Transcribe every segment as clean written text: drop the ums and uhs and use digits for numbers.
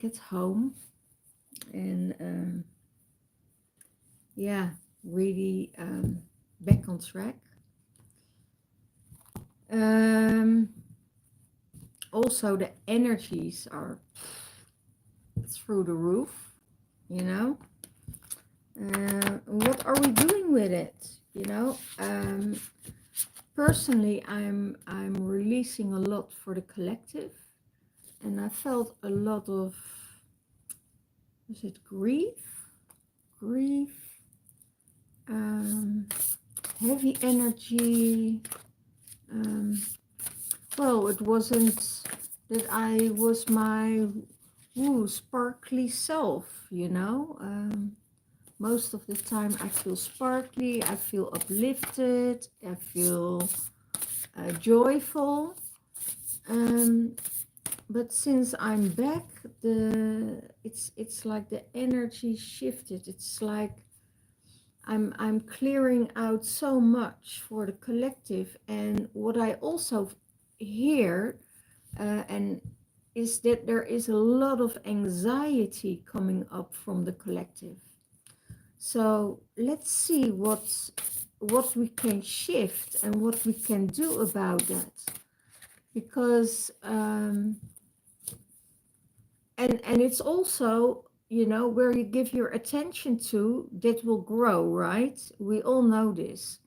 get home and yeah, really back on track. Um, Also, the energies are through the roof, you know. What are we doing with it? You know, personally, I'm releasing a lot for the collective, and I felt a lot of, is it grief, um, heavy energy. Um, well, it wasn't that I was my sparkly self, you know. Most of the time I feel sparkly, I feel uplifted, I feel joyful. Um, but since I'm back, it's like the energy shifted. It's like I'm clearing out so much for the collective. And what I also hear and is that there is a lot of anxiety coming up from the collective. So let's see what we can shift and what we can do about that. Because and it's also, you know, where you give your attention to, that will grow, right? We all know this.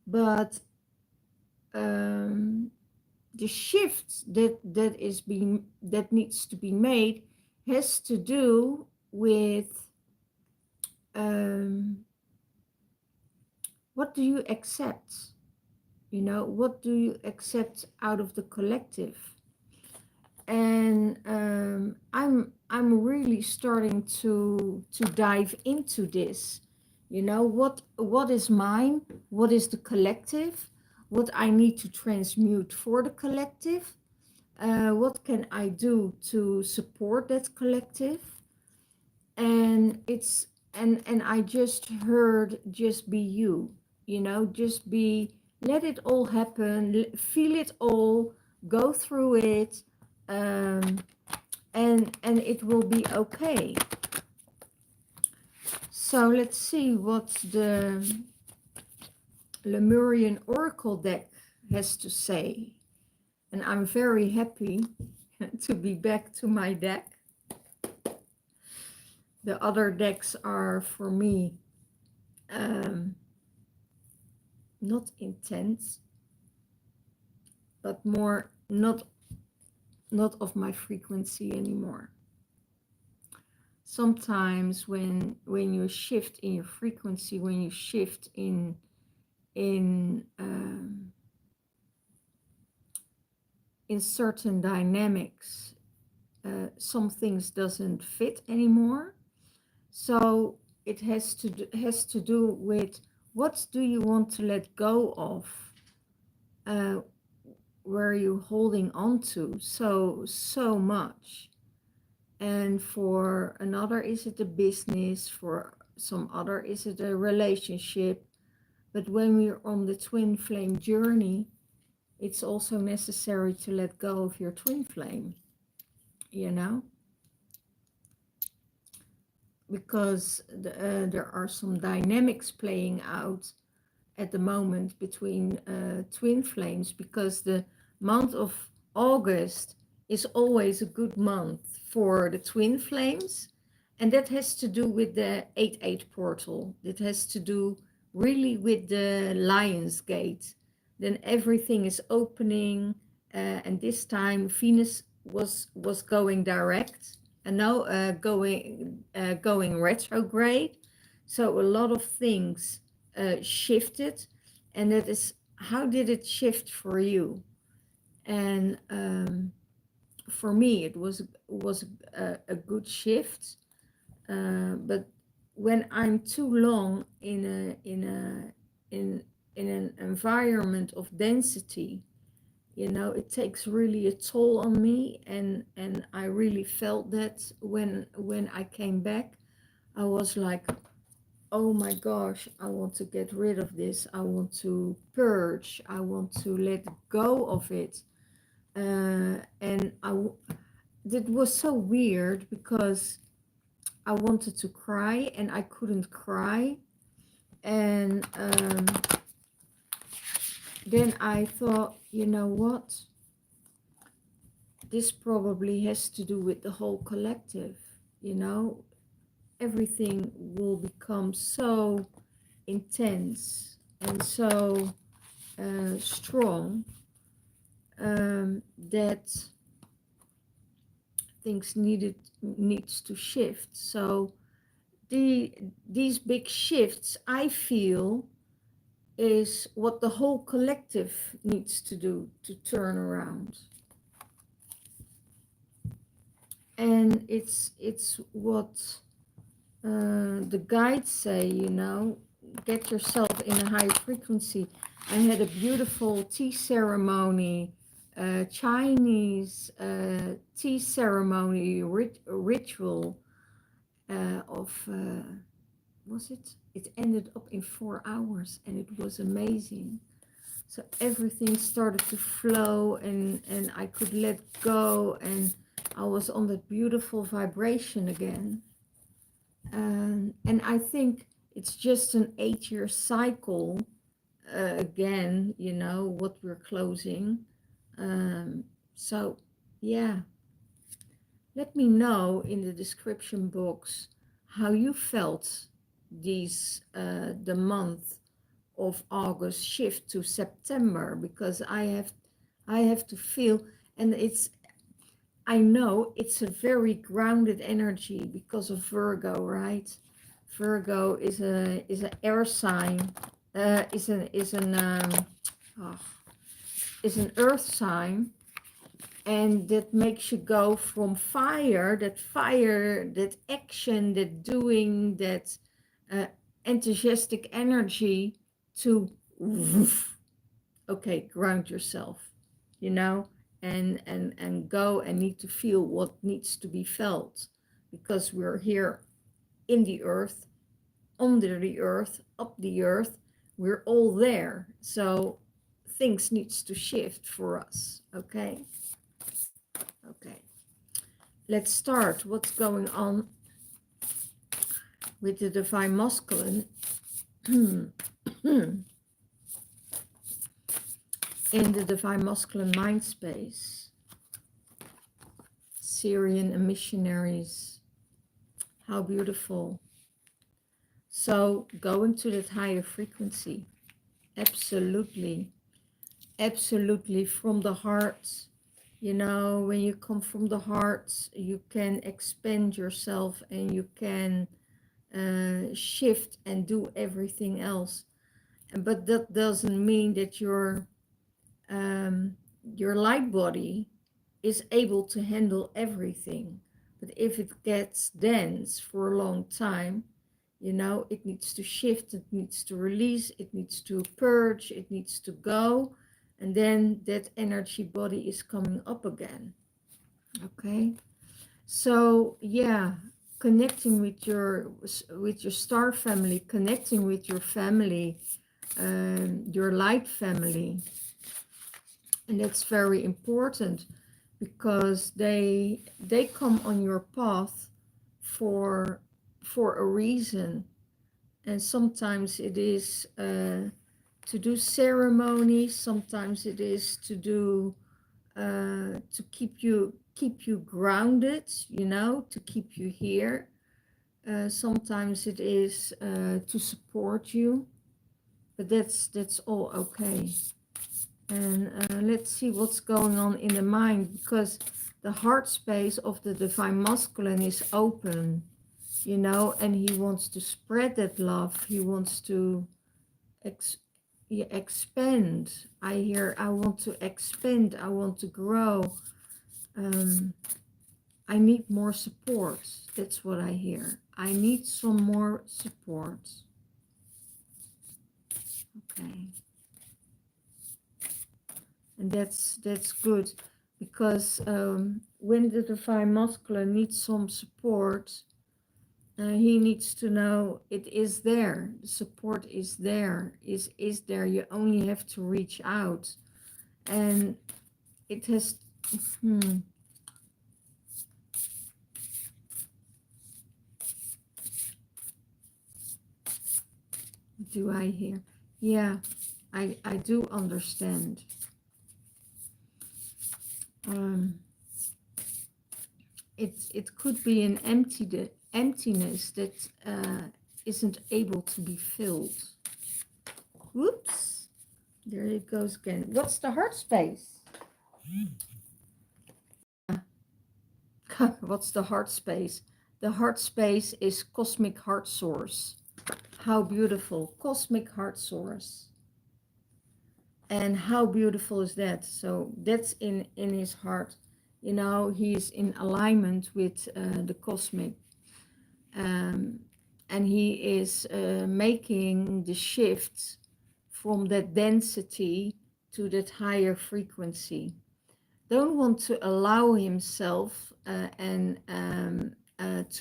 But the shift that needs to be made has to do with um, what do you accept? You know, what do you accept out of the collective? And I'm really starting to dive into this. You know, what is mine? What is the collective? What I need to transmute for the collective? What can I do to support that collective? And it's and I just heard, just be you, you know, just be, let it all happen, feel it all, go through it, um, and it will be okay. So let's see what the Lemurian Oracle deck has to say. And I'm very happy to be back to my deck. The other decks are for me not intense, but more not of my frequency anymore. Sometimes when you shift in your frequency, when you shift in in certain dynamics, some things doesn't fit anymore. So it has to do with, what do you want to let go of? Uh, where are you holding on to so much? And for another, is it a business? For some other, is it a relationship? But when we're on the twin flame journey, it's also necessary to let go of your twin flame, you know, because there are some dynamics playing out at the moment between twin flames, because the month of August is always a good month for the twin flames. And that has to do with the 8-8 portal. That has to do really with the Lion's Gate. Then everything is opening, and this time Venus was going direct, and now going retrograde. So a lot of things shifted, and that is, how did it shift for you? And for me, it was a good shift. But when I'm too long in an environment of density, you know, it takes really a toll on me, and I really felt that when I came back. I was like, oh my gosh, I want to get rid of this. I want to purge. I want to let go of it. And it was so weird because I wanted to cry and I couldn't cry. And then I thought, you know what? This probably has to do with the whole collective, you know? Everything will become so intense and so strong, that things needs to shift. So these big shifts, I feel, is what the whole collective needs to do to turn around. And it's what the guides say, you know, get yourself in a high frequency. I had a beautiful tea ceremony, Chinese tea ceremony ritual of, was it? It ended up in 4 hours and it was amazing. So everything started to flow, and I could let go, and I was on that beautiful vibration again. And I think it's just an 8-year cycle, again, you know, what we're closing. So, yeah, let me know in the description box how you felt the month of August shift to September, because I have to feel, and I know it's a very grounded energy because of Virgo, right? Virgo is an air sign, oh, is an earth sign, and that makes you go from fire, that action, that doing, that uh, enthusiastic energy to woof, okay, ground yourself, you know, and go and need to feel what needs to be felt, because we're here in the earth, under the earth, up the earth, we're all there. So things needs to shift for us. Okay. Okay, let's start. What's going on with the divine masculine in the divine masculine mind space? Syrian and missionaries, how beautiful. So going to that higher frequency, absolutely, absolutely, from the heart. You know, when you come from the heart, you can expand yourself and you can shift and do everything else. But that doesn't mean that your light body is able to handle everything. But if it gets dense for a long time, you know, it needs to shift, it needs to release, it needs to purge, it needs to go, and then that energy body is coming up again. Okay, so yeah, connecting with your star family, connecting with your family, your light family, and that's very important, because they come on your path for a reason. And sometimes it is to do ceremony, sometimes it is to do to keep you grounded, you know, to keep you here. Sometimes it is to support you, but that's all okay. And let's see what's going on in the mind, because the heart space of the divine masculine is open, you know, and he wants to spread that love. He wants to expand. I hear, I want to expand, I want to grow. I need more support. That's what I hear. I need some more support. Okay. And that's good, because when the divine masculine needs some support, he needs to know it is there. The support is there, is there. You only have to reach out. And it has, Do I hear? Yeah, I do understand. Um, it could be an emptiness that isn't able to be filled. Whoops, there it goes again. What's the heart space? What's the heart space? The heart space is cosmic heart source. How beautiful, cosmic heart source. And how beautiful is that? So that's in his heart. You know, he's in alignment with the cosmic. Um, and he is making the shift from that density to that higher frequency. Don't want to allow himself to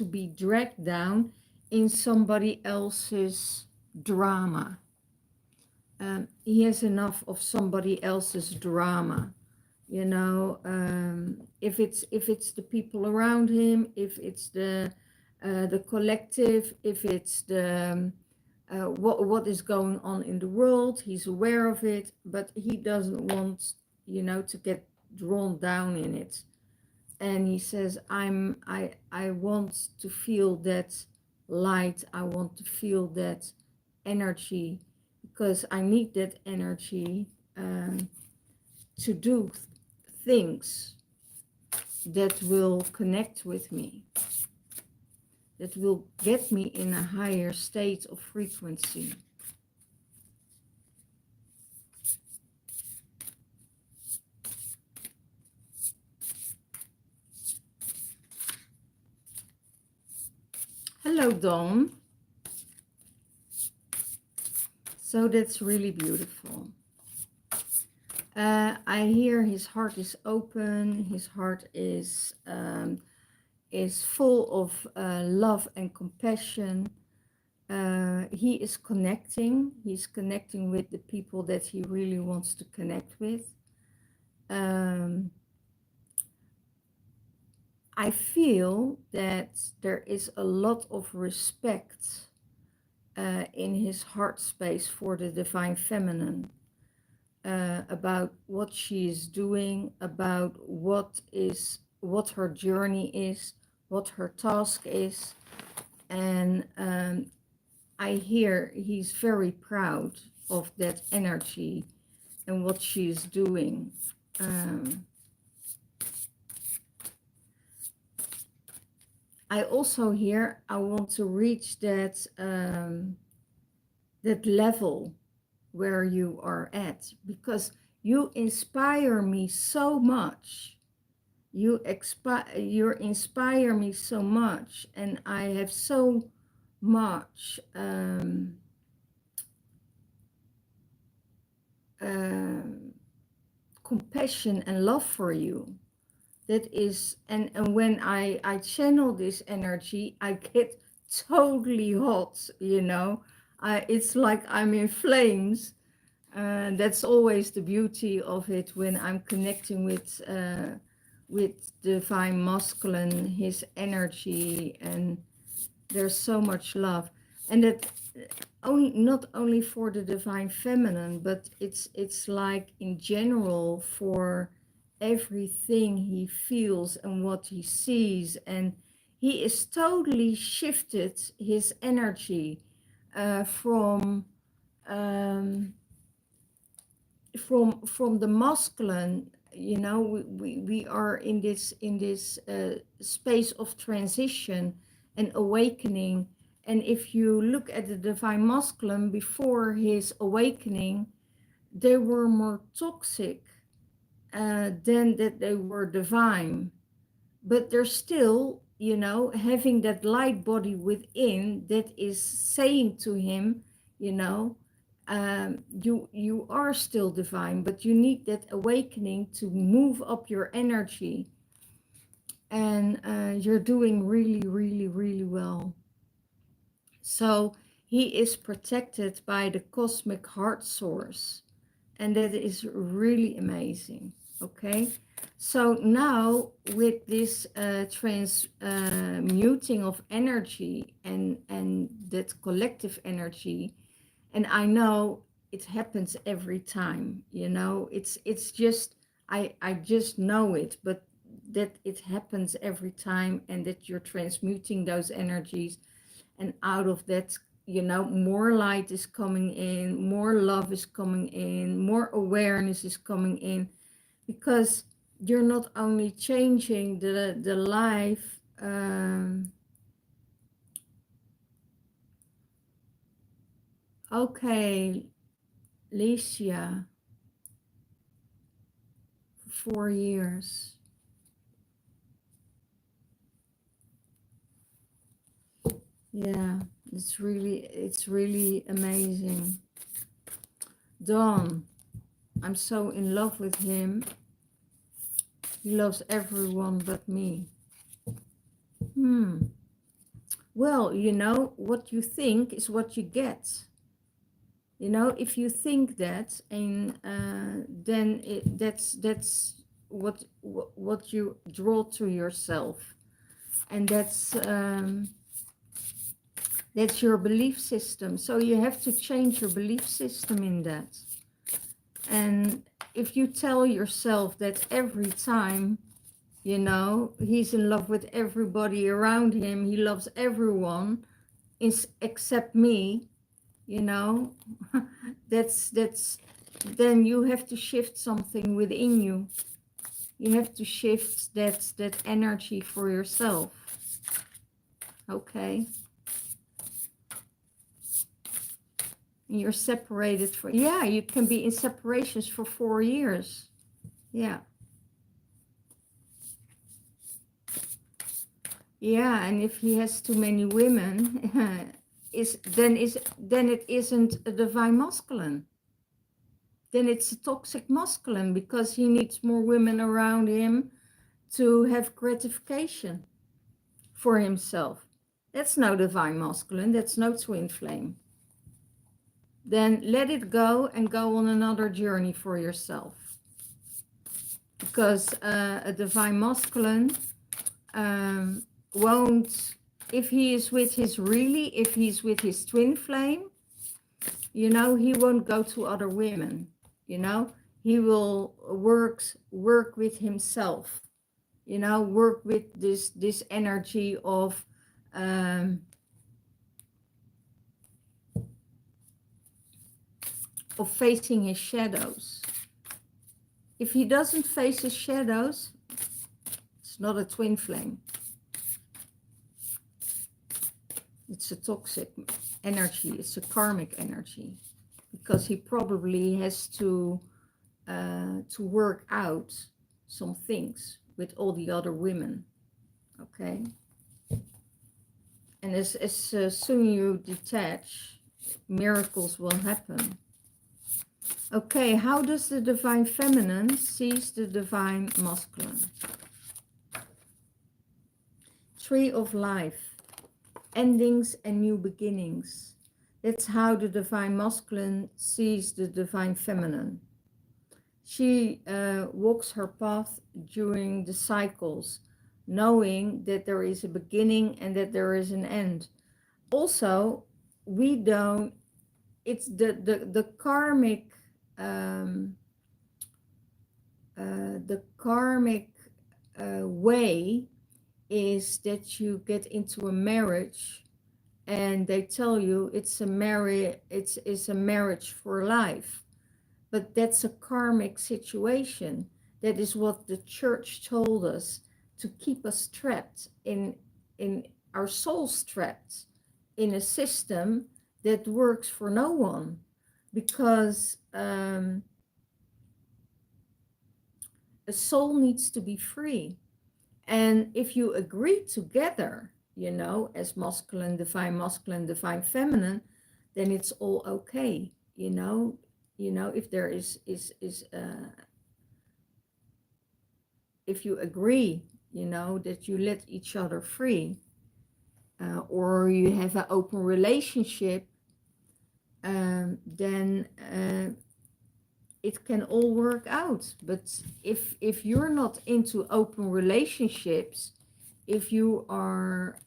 be dragged down in somebody else's drama. He has enough of somebody else's drama, you know. If it's the people around him, if it's the collective, if it's the what is going on in the world, he's aware of it, but he doesn't want, you know, to get drawn down in it. And he says, I want to feel that light, I want to feel that energy, because I need that energy to do things that will connect with me, that will get me in a higher state of frequency. Hello, Dawn. So that's really beautiful. I hear his heart is open. His heart is full of love and compassion. He is connecting. He's connecting with the people that he really wants to connect with. I feel that there is a lot of respect in his heart space for the divine feminine, about what she is doing, about what her journey is, what her task is. And I hear he's very proud of that energy and what she's doing. I also hear I want to reach that that level where you are at, because you inspire me so much. You inspire me so much, and I have so much compassion and love for you. That is, and when I channel this energy, I get totally hot, you know. It's like I'm in flames. That's always the beauty of it when I'm connecting with divine masculine, his energy, and there's so much love. And that not only for the divine feminine, but it's like in general for everything he feels and what he sees. And he is totally shifted his energy um, from the masculine. You know, we are in this space of transition and awakening. And if you look at the divine masculine before his awakening, they were more toxic than that they were divine. But they're still, you know, having that light body within that is saying to him, you know, you are still divine, but you need that awakening to move up your energy. And you're doing really, really, really well. So he is protected by the cosmic heart source, and that is really amazing. Okay, so now with this transmuting of energy and that collective energy, And I know it happens every time, you know, it's just, I just know it, but that it happens every time, and that you're transmuting those energies, and out of that, you know, more light is coming in, more love is coming in, more awareness is coming in, because you're not only changing the life, okay, Licia, 4 years. Yeah, it's really amazing. Dawn, I'm so in love with him. He loves everyone but me. Well, you know, what you think is what you get. You know, if you think that, and then that's what you draw to yourself, and that's your belief system. So you have to change your belief system in that. And if you tell yourself that every time, you know, he's in love with everybody around him, he loves everyone except me, you know, that's then you have to shift something within you. You have to shift that energy for yourself. Okay. You're separated for, yeah, you can be in separations for 4 years. Yeah. Yeah, and if he has too many women, then it isn't a divine masculine. Then it's a toxic masculine, because he needs more women around him to have gratification for himself. That's no divine masculine, that's no twin flame. Then let it go and go on another journey for yourself. Because a divine masculine won't, if he's with his twin flame, you know, he won't go to other women, you know, he will work with himself, you know, work with this energy of facing his shadows. If he doesn't face his shadows, it's not a twin flame. It's a toxic energy. It's a karmic energy, because he probably has to work out some things with all the other women. Okay. And as soon you detach, miracles will happen. Okay, how does the divine feminine sees the divine masculine? Tree of life, endings and new beginnings. That's how the divine masculine sees the divine feminine. She walks her path during the cycles, knowing that there is a beginning and that there is an end. Also, we don't, it's the karmic way is that you get into a marriage and they tell you it's a marriage for life, but that's a karmic situation. That is what the church told us, to keep us trapped in our souls, trapped in a system that works for no one, because a soul needs to be free. And if you agree together, you know, as masculine, divine feminine, then it's all okay, you know. You know, if there is if you agree, you know, that you let each other free, or you have an open relationship, then it can all work out. But if you're not into open relationships, if you are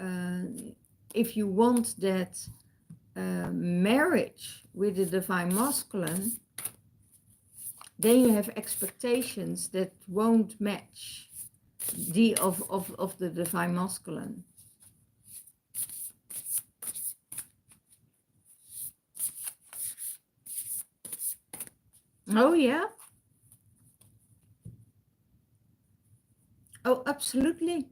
if you want that marriage with the divine masculine, then you have expectations that won't match the of the divine masculine. Oh yeah. Oh, absolutely.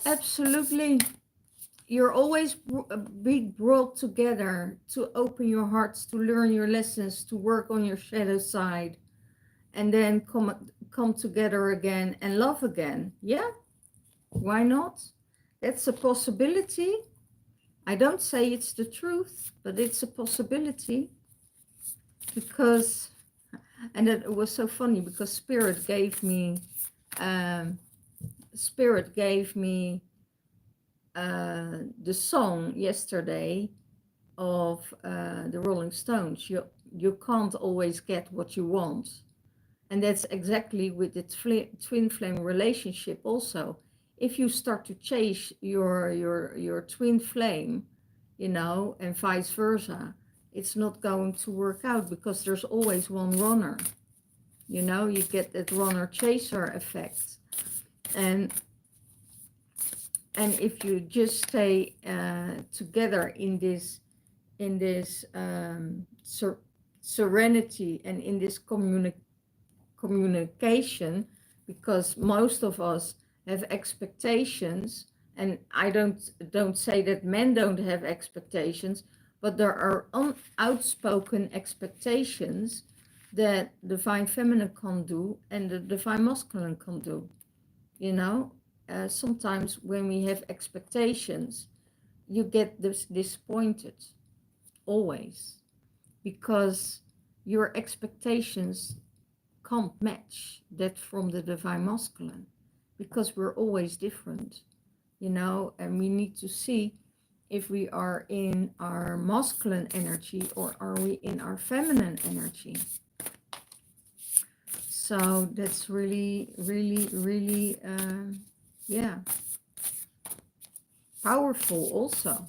Absolutely. You're always being brought together to open your hearts, to learn your lessons, to work on your shadow side, and then come together again and love again. Yeah, why not? That's a possibility. I don't say it's the truth, but it's a possibility. Because, and it was so funny because Spirit gave me the song yesterday of the Rolling Stones. You can't always get what you want, and that's exactly with the twin flame relationship. Also, if you start to chase your twin flame, you know, and vice versa, it's not going to work out because there's always one runner. You know, you get that runner chaser effect, and if you just stay together in this serenity and in this communication, because most of us have expectations, and I don't say that men don't have expectations, but there are outspoken expectations that the divine feminine can do and the divine masculine can do. You know, sometimes when we have expectations, you get disappointed, always, because your expectations can't match that from the divine masculine, because we're always different, you know, and we need to see if we are in our masculine energy or are we in our feminine energy. So that's really, really, really, yeah, powerful also,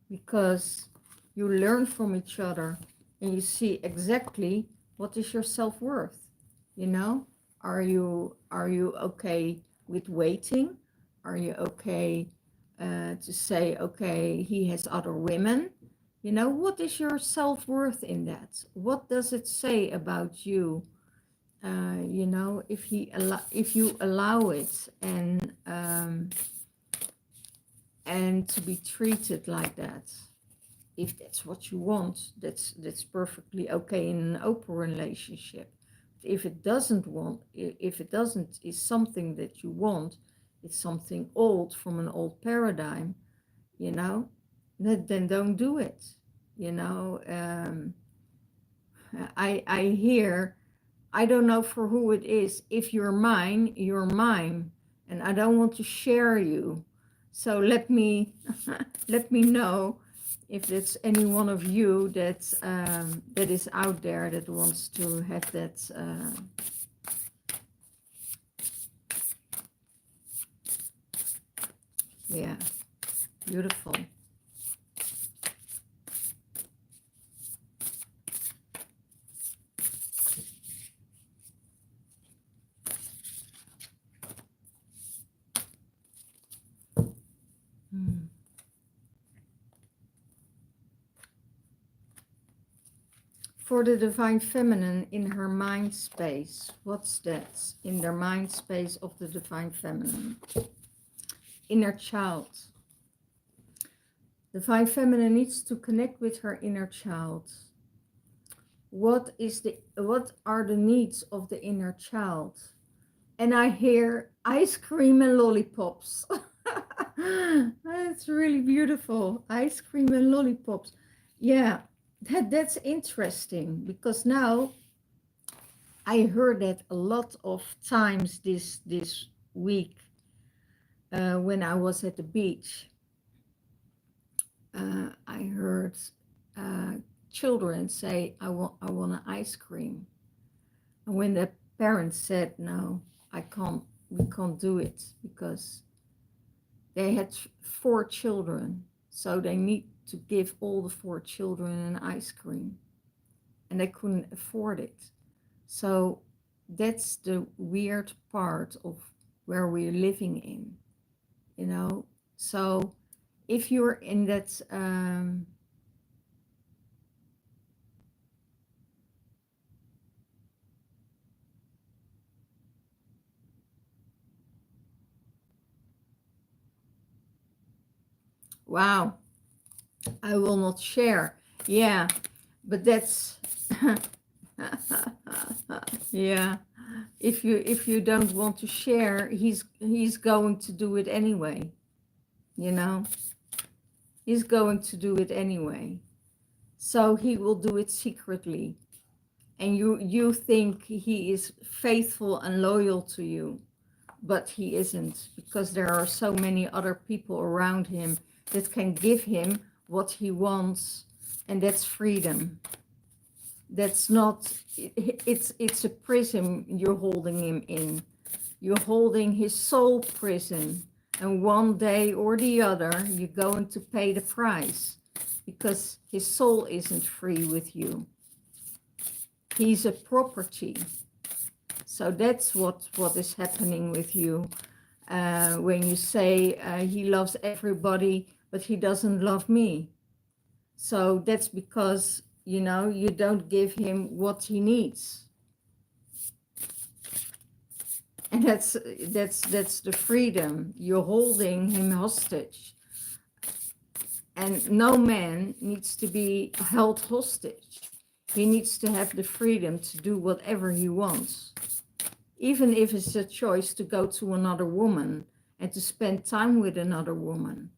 because you learn from each other and you see exactly what is your self-worth. You know, are you okay with waiting? Are you okay to say, okay, he has other women? You know, what is your self-worth in that? What does it say about you? You know, if you allow it and to be treated like that, if that's what you want, that's perfectly okay in an open relationship. If it doesn't is something that you want, it's something old from an old paradigm, you know, then don't do it. You know, I hear, I don't know for who it is. If you're mine, you're mine, and I don't want to share you. So let me let me know if it's any one of you that that is out there that wants to have that. Yeah, beautiful. Hmm. For the divine feminine in her mind space, what's that? In their mind space of the divine feminine, inner child. Divine feminine needs to connect with her inner child. What are the needs of the inner child? And I hear ice cream and lollipops. That's really beautiful. Ice cream and lollipops. Yeah, that's interesting, because now I heard that a lot of times this week when I was at the beach. I heard children say, I want an ice cream. And when the parents said, no, we can't do it, because they had 4 children. So they need to give all the 4 children an ice cream, and they couldn't afford it. So that's the weird part of where we're living in, you know. So if you're in that wow, I will not share. Yeah, but that's yeah. If you don't want to share, he's going to do it anyway. You know, he's going to do it anyway. So he will do it secretly, and you think he is faithful and loyal to you, but he isn't, because there are so many other people around him that can give him what he wants, and that's freedom. That's not, it's a prison you're holding him in. You're holding his soul prison, and one day or the other you're going to pay the price, because his soul isn't free with you. He's a property. So that's what is happening with you when you say he loves everybody, but he doesn't love me. So that's because, you know, you don't give him what he needs. And that's the freedom. You're holding him hostage. And no man needs to be held hostage. He needs to have the freedom to do whatever he wants. Even if it's a choice to go to another woman and to spend time with another woman,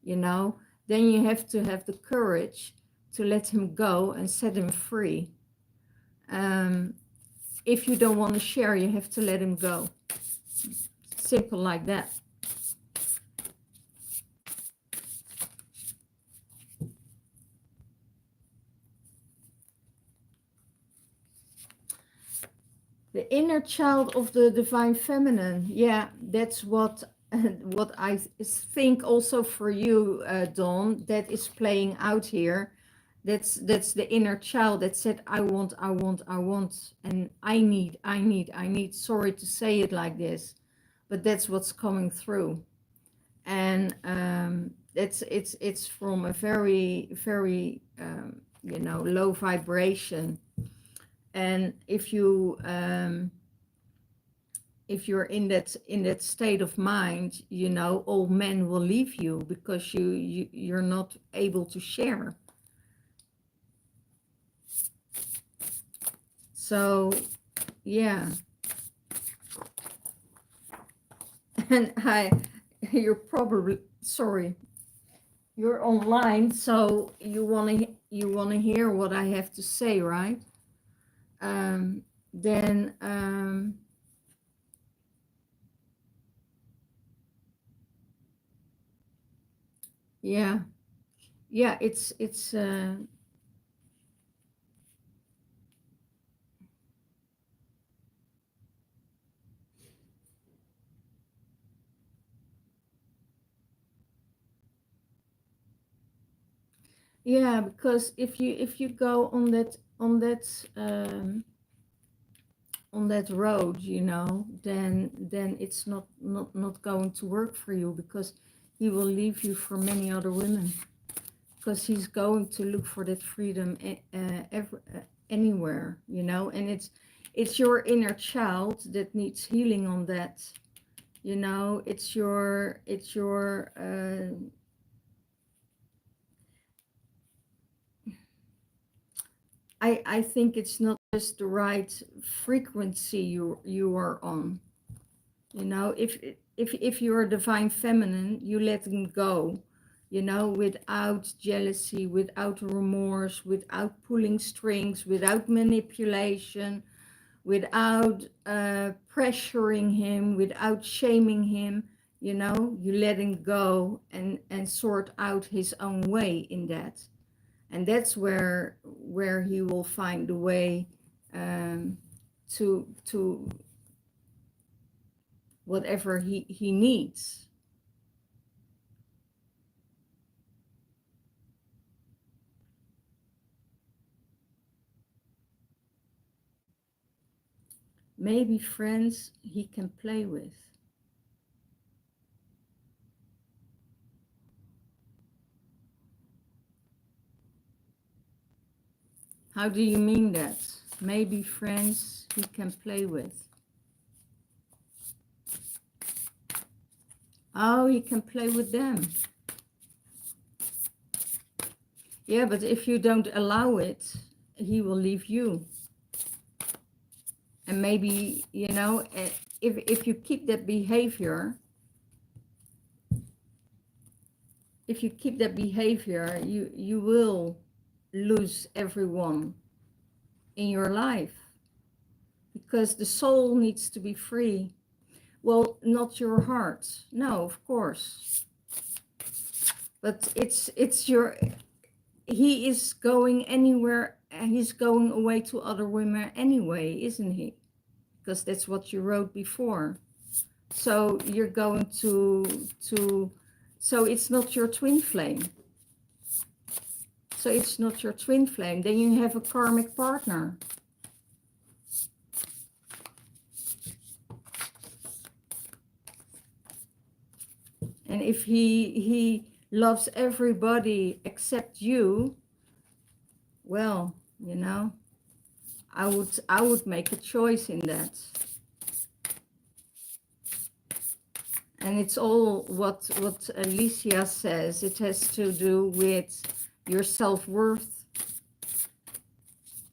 you know, then you have to have the courage to let him go and set him free. If you don't want to share, you have to let him go. Simple like that. The inner child of the divine feminine. Yeah, that's what I think also for you, Dawn, that is playing out here. That's the inner child that said, I want, and I need. Sorry to say it like this, but that's what's coming through. And it's from a very, very you know, low vibration. And if you're in that state of mind, you know, all men will leave you because you're not able to share. So yeah. And you're probably, sorry, you're online, so you want to hear what I have to say, right? Then yeah, it's yeah, because if you go on that road, you know, then it's not going to work for you, because he will leave you for many other women, because he's going to look for that freedom anywhere, you know. And it's your inner child that needs healing on that, you know. It's your I think it's not just the right frequency you are on. You know, if you're a divine feminine, you let him go, you know, without jealousy, without remorse, without pulling strings, without manipulation, without pressuring him, without shaming him. You know, you let him go and sort out his own way in that. And that's where he will find the way to whatever he needs. maybe friends he can play with. How do you mean that? Maybe friends he can play with. Oh, he can play with them. Yeah, but if you don't allow it, he will leave you. And maybe, you know, if you keep that behavior, you will lose everyone in your life, because the soul needs to be free. Well, not your heart, no, of course, but it's your, he is going anywhere, he's going away to other women anyway, isn't he? Because that's what you wrote before. So you're going to so it's not your twin flame. So it's not your twin flame. Then you have a karmic partner. And if he loves everybody except you, well, you know, I would make a choice in that. And it's all what Alicia says. It has to do with your self-worth.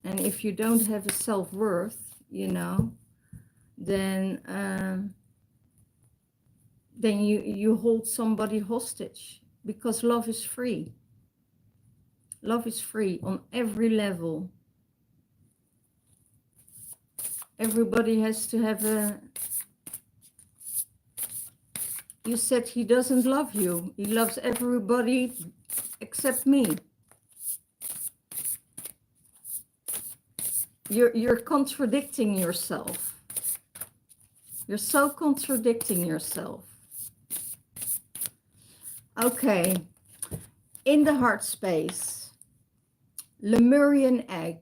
And if you don't have a self-worth, you know, then you hold somebody hostage, because love is free. Love is free on every level. Everybody has to have a... You said he doesn't love you. He loves everybody except me. You're contradicting yourself. You're so contradicting yourself. Okay. In the heart space, Lemurian egg.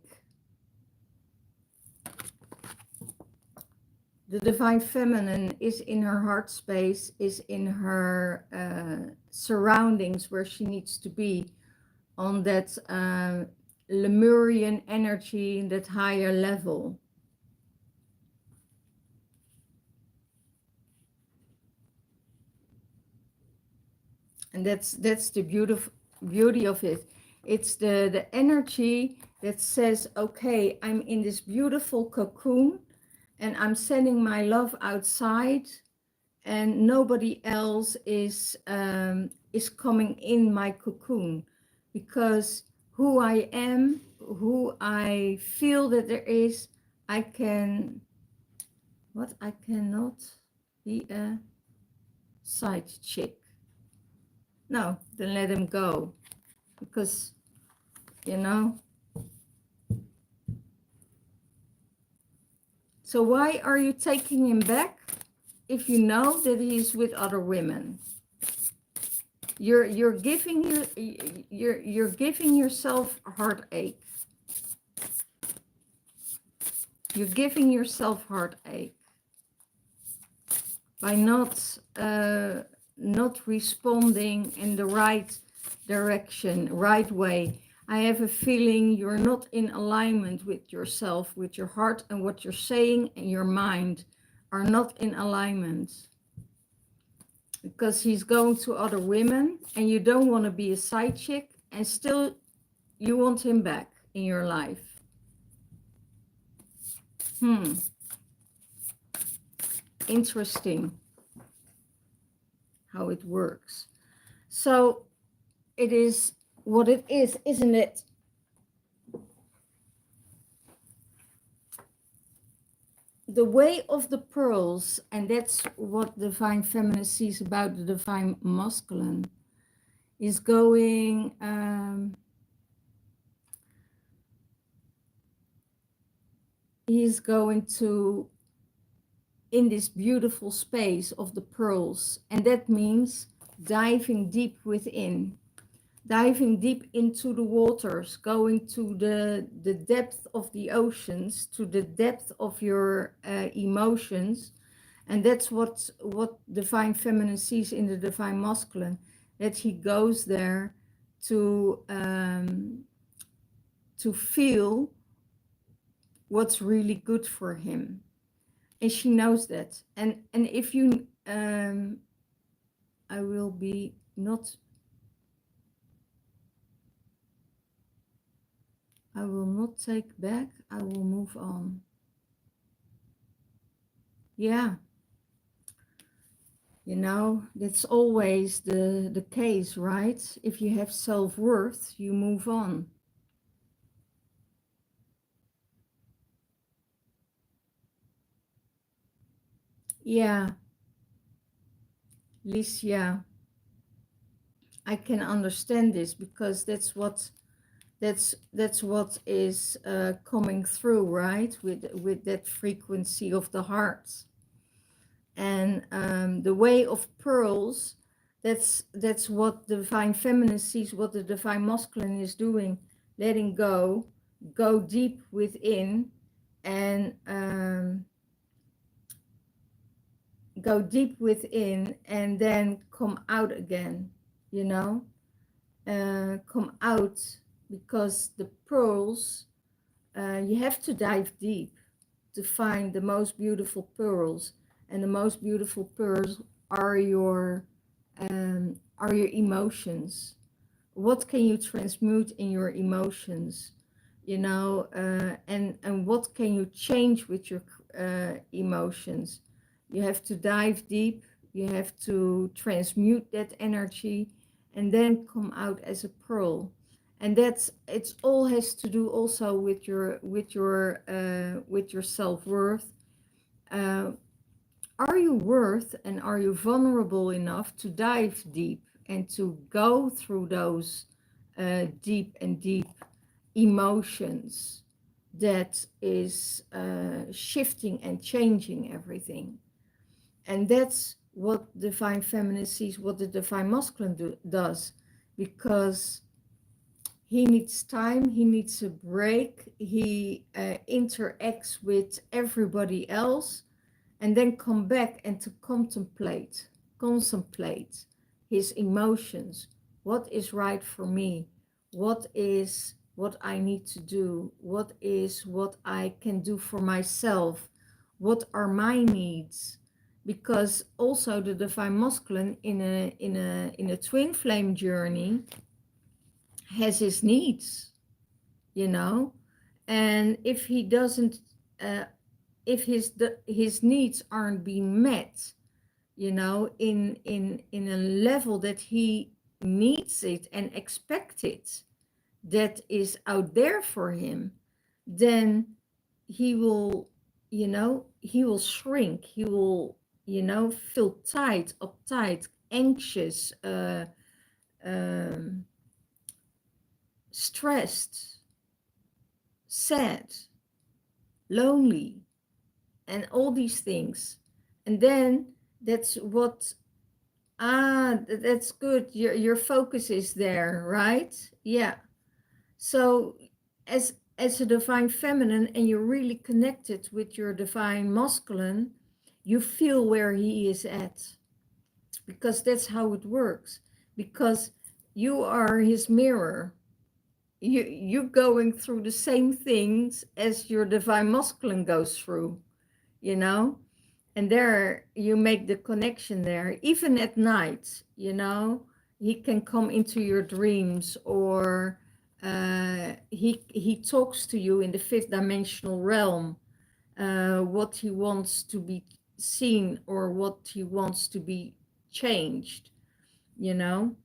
The divine feminine is in her heart space, is in her surroundings where she needs to be, on that Lemurian energy, that higher level. And that's the beauty of it. It's the energy that says, okay, I'm in this beautiful cocoon, and I'm sending my love outside, and nobody else is coming in my cocoon, because who I am, who I feel that there is, I cannot be a side chick. No, then let him go, because, you know. So why are you taking him back if you know that he's with other women? You're giving yourself a heartache. You're giving yourself heartache by not responding in the right direction, right way. I have a feeling you're not in alignment with yourself, with your heart, and what you're saying and your mind are not in alignment. Because he's going to other women, and you don't want to be a side chick, and still you want him back in your life. Interesting how it works. So it is what it is, isn't it? The way of the pearls, and that's what divine feminine sees about the divine masculine, is going he's going to in this beautiful space of the pearls, and that means diving deep within. diving deep into the waters, going to the depth of the oceans, to the depth of your emotions. And that's what divine feminine sees in the divine masculine, that he goes there to feel what's really good for him. And she knows that. And if you I will be not I will not take back, I will move on. Yeah, you know, that's always the case, right? If you have self-worth, you move on. Yeah, Licia, I can understand this because that's what is coming through, right? With that frequency of the heart. And the way of pearls, that's what the divine feminine sees, what the divine masculine is doing, letting go deep within, and go deep within, and then come out again, you know, come out, because the pearls, you have to dive deep to find the most beautiful pearls, and the most beautiful pearls are your emotions. What can you transmute in your emotions, you know, and what can you change with your emotions? You have to dive deep, you have to transmute that energy, and then come out as a pearl. And that's, it's all has to do also with your self-worth. uh, are you worth and are you vulnerable enough to dive deep and to go through those deep emotions that is shifting and changing everything? And that's what divine feminine sees, what the divine masculine does, because he needs time, he needs a break, he interacts with everybody else, and then come back and to contemplate his emotions. What is right for me? What is what I need to do? What is what I can do for myself? What are my needs? Because also the divine masculine in a twin flame journey has his needs, you know. And if he doesn't if his needs aren't being met, you know, in a level that he needs it and expects it, that is out there for him, then he will, you know, he will shrink, he will, you know, feel tight, uptight, anxious, um, stressed, sad, lonely, and all these things. And then that's what, that's good, your focus is there, right? Yeah. So as a divine feminine, and you're really connected with your divine masculine, you feel where he is at, because that's how it works, because you are his mirror. You're going through the same things as your divine masculine goes through, you know. And there you make the connection there, even at night, you know. He can come into your dreams, or he talks to you in the fifth dimensional realm, what he wants to be seen or what he wants to be changed, you know.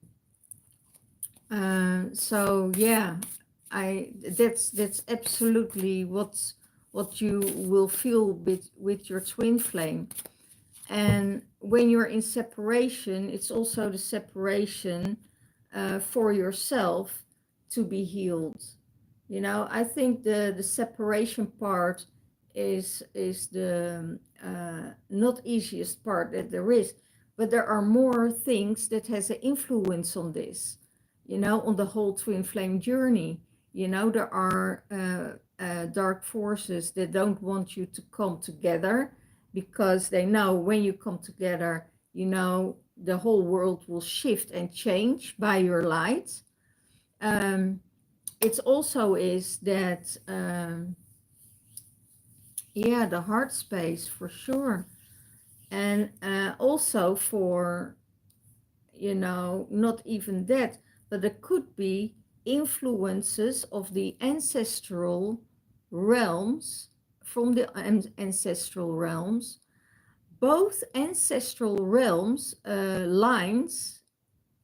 So yeah, that's absolutely what you will feel with your twin flame. And when you're in separation, it's also the separation for yourself to be healed. You know, I think the separation part is the not easiest part that there is, but there are more things that has an influence on this. you know, on the whole twin flame journey. You know, there are dark forces that don't want you to come together, because they know when you come together, you know, the whole world will shift and change by your light. It also is that, yeah, the heart space for sure. And also for, you know, not even that, but there could be influences of the ancestral realms, from the ancestral realms. Both ancestral realms, lines,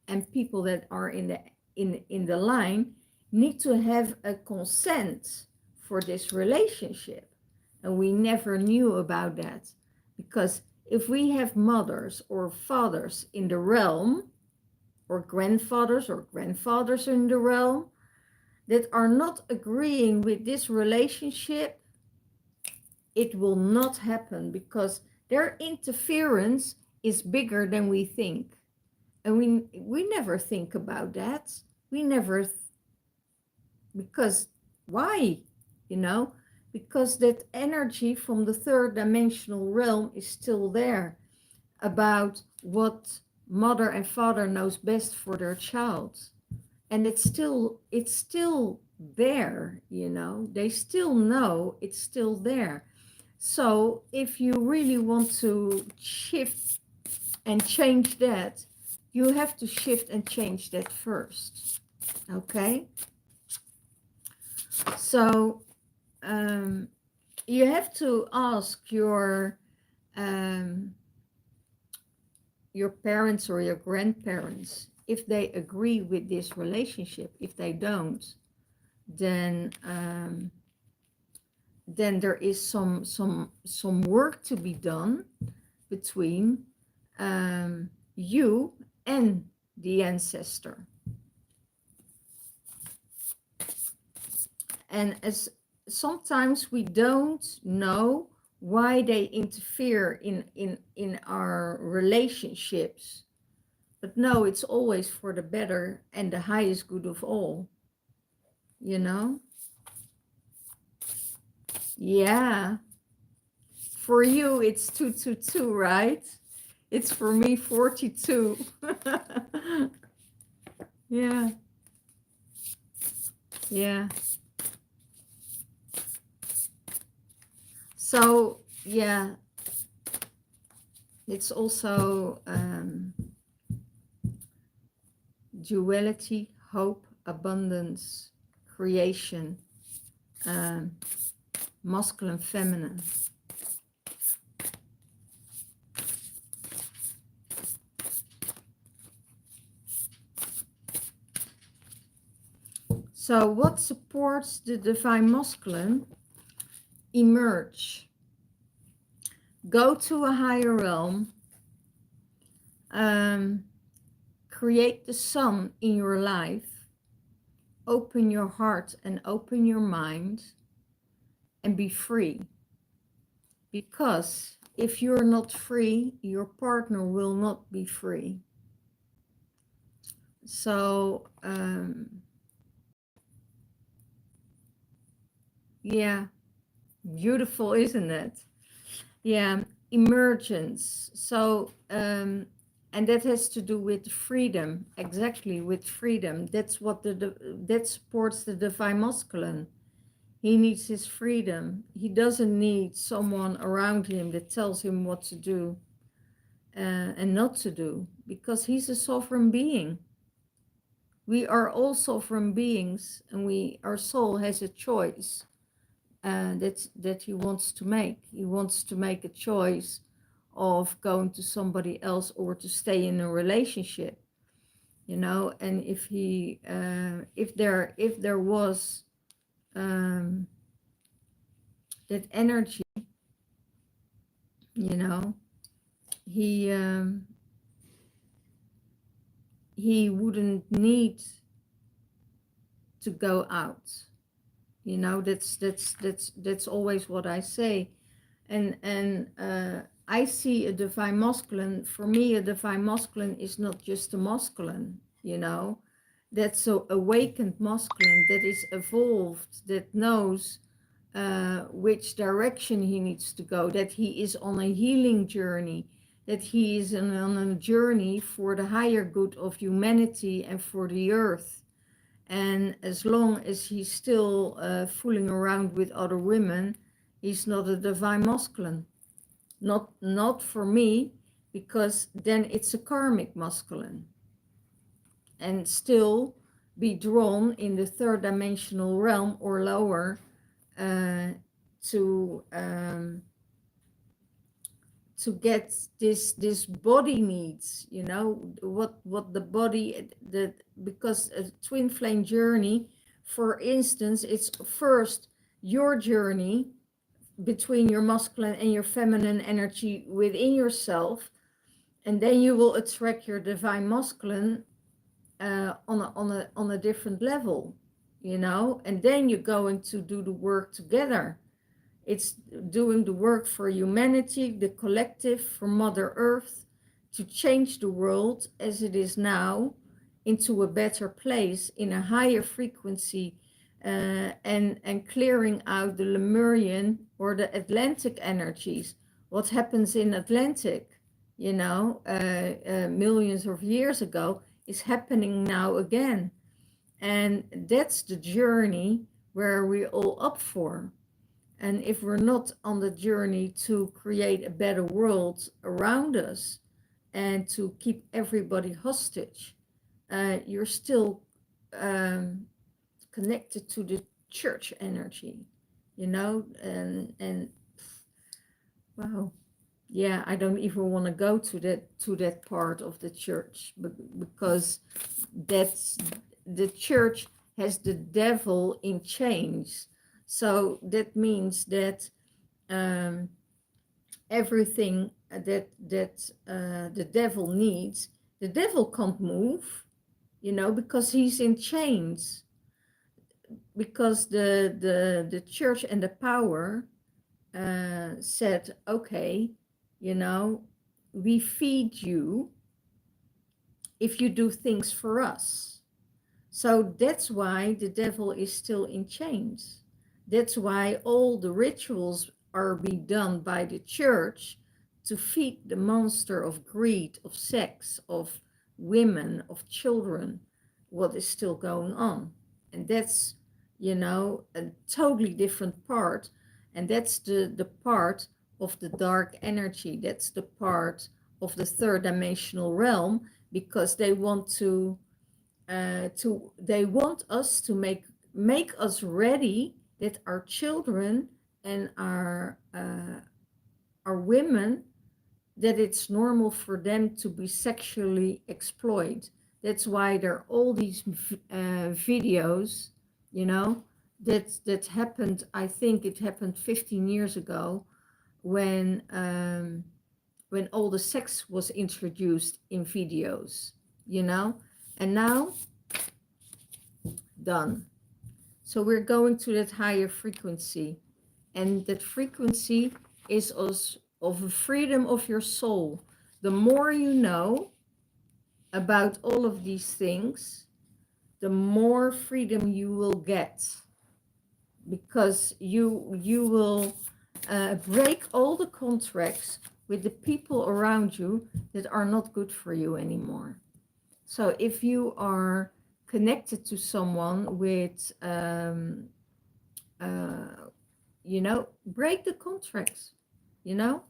and people that are in the line need to have a consent for this relationship. And we never knew about that, because if we have mothers or fathers in the realm, or grandfathers in the realm, that are not agreeing with this relationship, it will not happen, because their interference is bigger than we think. And we never think about that. We never, because why? You know, because that energy from the third dimensional realm is still there, about what mother and father knows best for their child. And it's still there, you know, they still know it's still there. So if you really want to shift and change that, you have to shift and change that first. Okay, so you have to ask your parents or your grandparents if they agree with this relationship. If they don't, then there is some work to be done between you and the ancestor. And as sometimes we don't know why they interfere in our relationships, but no, it's always for the better and the highest good of all, you know. Yeah, for you it's 222, right? It's for me 42. Yeah, yeah. So yeah, it's also duality, hope, abundance, creation, masculine, feminine. So what supports the divine masculine? Emerge. Go to a higher realm. Create the sun in your life. Open your heart and open your mind and be free. Because if you're not free, your partner will not be free. So, yeah, beautiful, isn't it? Yeah, emergence. So, and that has to do with freedom, exactly, with freedom. That's what that supports the divine masculine. He needs his freedom. He doesn't need someone around him that tells him what to do and not to do, because he's a sovereign being. We are all sovereign beings, and our soul has a choice that he wants to make. He wants to make a choice of going to somebody else or to stay in a relationship, you know. And if there was that energy, you know, he wouldn't need to go out. You know, that's always what I say. And I see a divine masculine. For me, a divine masculine is not just a masculine, you know. That's so awakened masculine, that is evolved, that knows which direction he needs to go, that he is on a healing journey, that he is on a journey for the higher good of humanity and for the earth. And as long as he's still fooling around with other women, he's not a divine masculine. Not for me, because then it's a karmic masculine, and still be drawn in the third dimensional realm or lower, uh, to um, to get this body needs, you know, what the body, the because a twin flame journey, for instance, it's first your journey between your masculine and your feminine energy within yourself, and then you will attract your divine masculine on a different level, you know, and then you're going to do the work together. It's doing the work for humanity, the collective, for Mother Earth, to change the world as it is now into a better place in a higher frequency, and clearing out the Lemurian or the Atlantic energies. What happens in Atlantic, you know, millions of years ago, is happening now again. And that's the journey where we're all up for. And if we're not on the journey to create a better world around us and to keep everybody hostage, you're still connected to the church energy, you know, and wow, yeah, I don't even want to go to that part of the church, because that's the church has the devil in chains. So that means that everything that the devil needs, the devil can't move, you know, because he's in chains. Because the church and the power said, okay, you know, we feed you if you do things for us. So that's why the devil is still in chains. That's why all the rituals are being done by the church to feed the monster of greed, of sex, of women, of children, what is still going on. And that's, you know, a totally different part. And that's the part of the dark energy. That's the part of the third dimensional realm, because they want they want us to make us ready, that our children and our women, that it's normal for them to be sexually exploited. That's why there are all these videos, you know, that happened. I think it happened 15 years ago, when all the sex was introduced in videos, you know, and now done. So we're going to that higher frequency, and that frequency is of a freedom of your soul. The more you know about all of these things, the more freedom you will get, because you will break all the contracts with the people around you that are not good for you anymore. So if you are connected to someone with, you know, break the contracts, you know,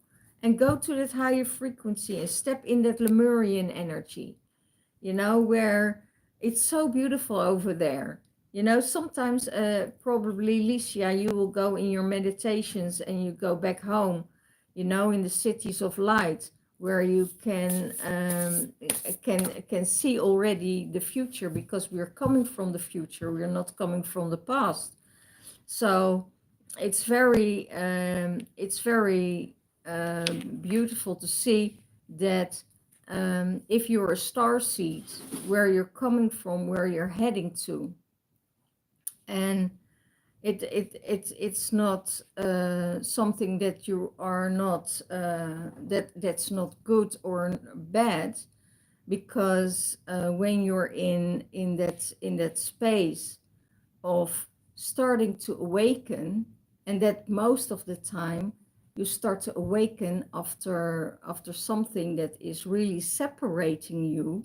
and go to that higher frequency and step in that Lemurian energy, you know, where it's so beautiful over there. You know, sometimes probably, Licia, you will go in your meditations and you go back home, you know, in the cities of light, where you can see already the future, because we're coming from the future, we're not coming from the past. So it's very beautiful to see that, if you're a starseed, where you're coming from, where you're heading to, and it's not something that you are not that's not good or bad, because when you're in that space of starting to awaken, and that most of the time you start to awaken after something that is really separating you,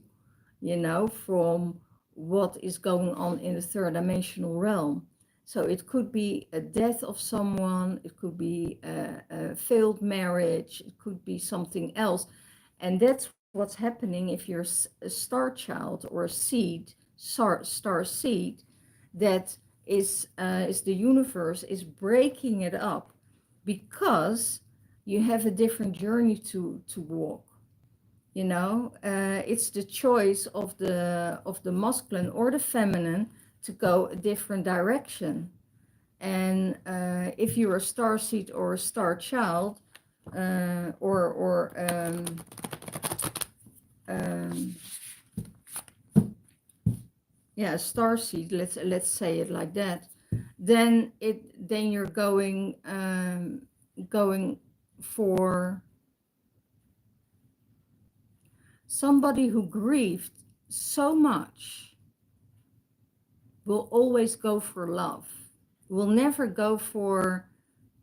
you know, from what is going on in the third dimensional realm. So it could be a death of someone, it could be a failed marriage, it could be something else. And that's what's happening if you're a star child or a seed, star seed, that is the universe is breaking it up because you have a different journey to walk. You know, it's the choice of the masculine or the feminine to go a different direction. And if you're a star seed or a star child, or um, yeah, a star seed, let's say it like that, then you're going for somebody who grieved so much will always go for love, will never go for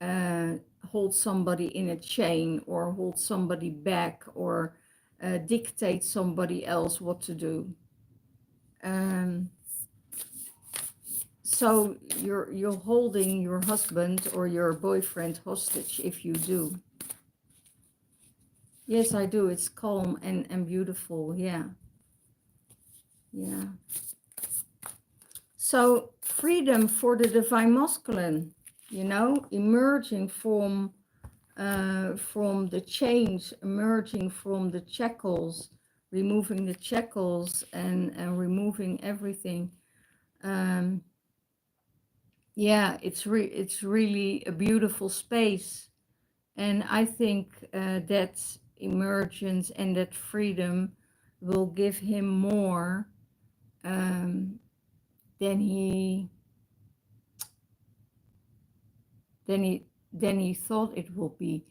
uh, hold somebody in a chain or hold somebody back or dictate somebody else what to do. Um, so you're holding your husband or your boyfriend hostage if you do. Yes, I do. It's calm and beautiful. Yeah. Yeah. So freedom for the divine masculine, you know, emerging from the chains, emerging from the shackles, removing the shackles and removing everything. Um, yeah, it's really a beautiful space. And I think that emergence and that freedom will give him more um, than he than he than he thought it will be.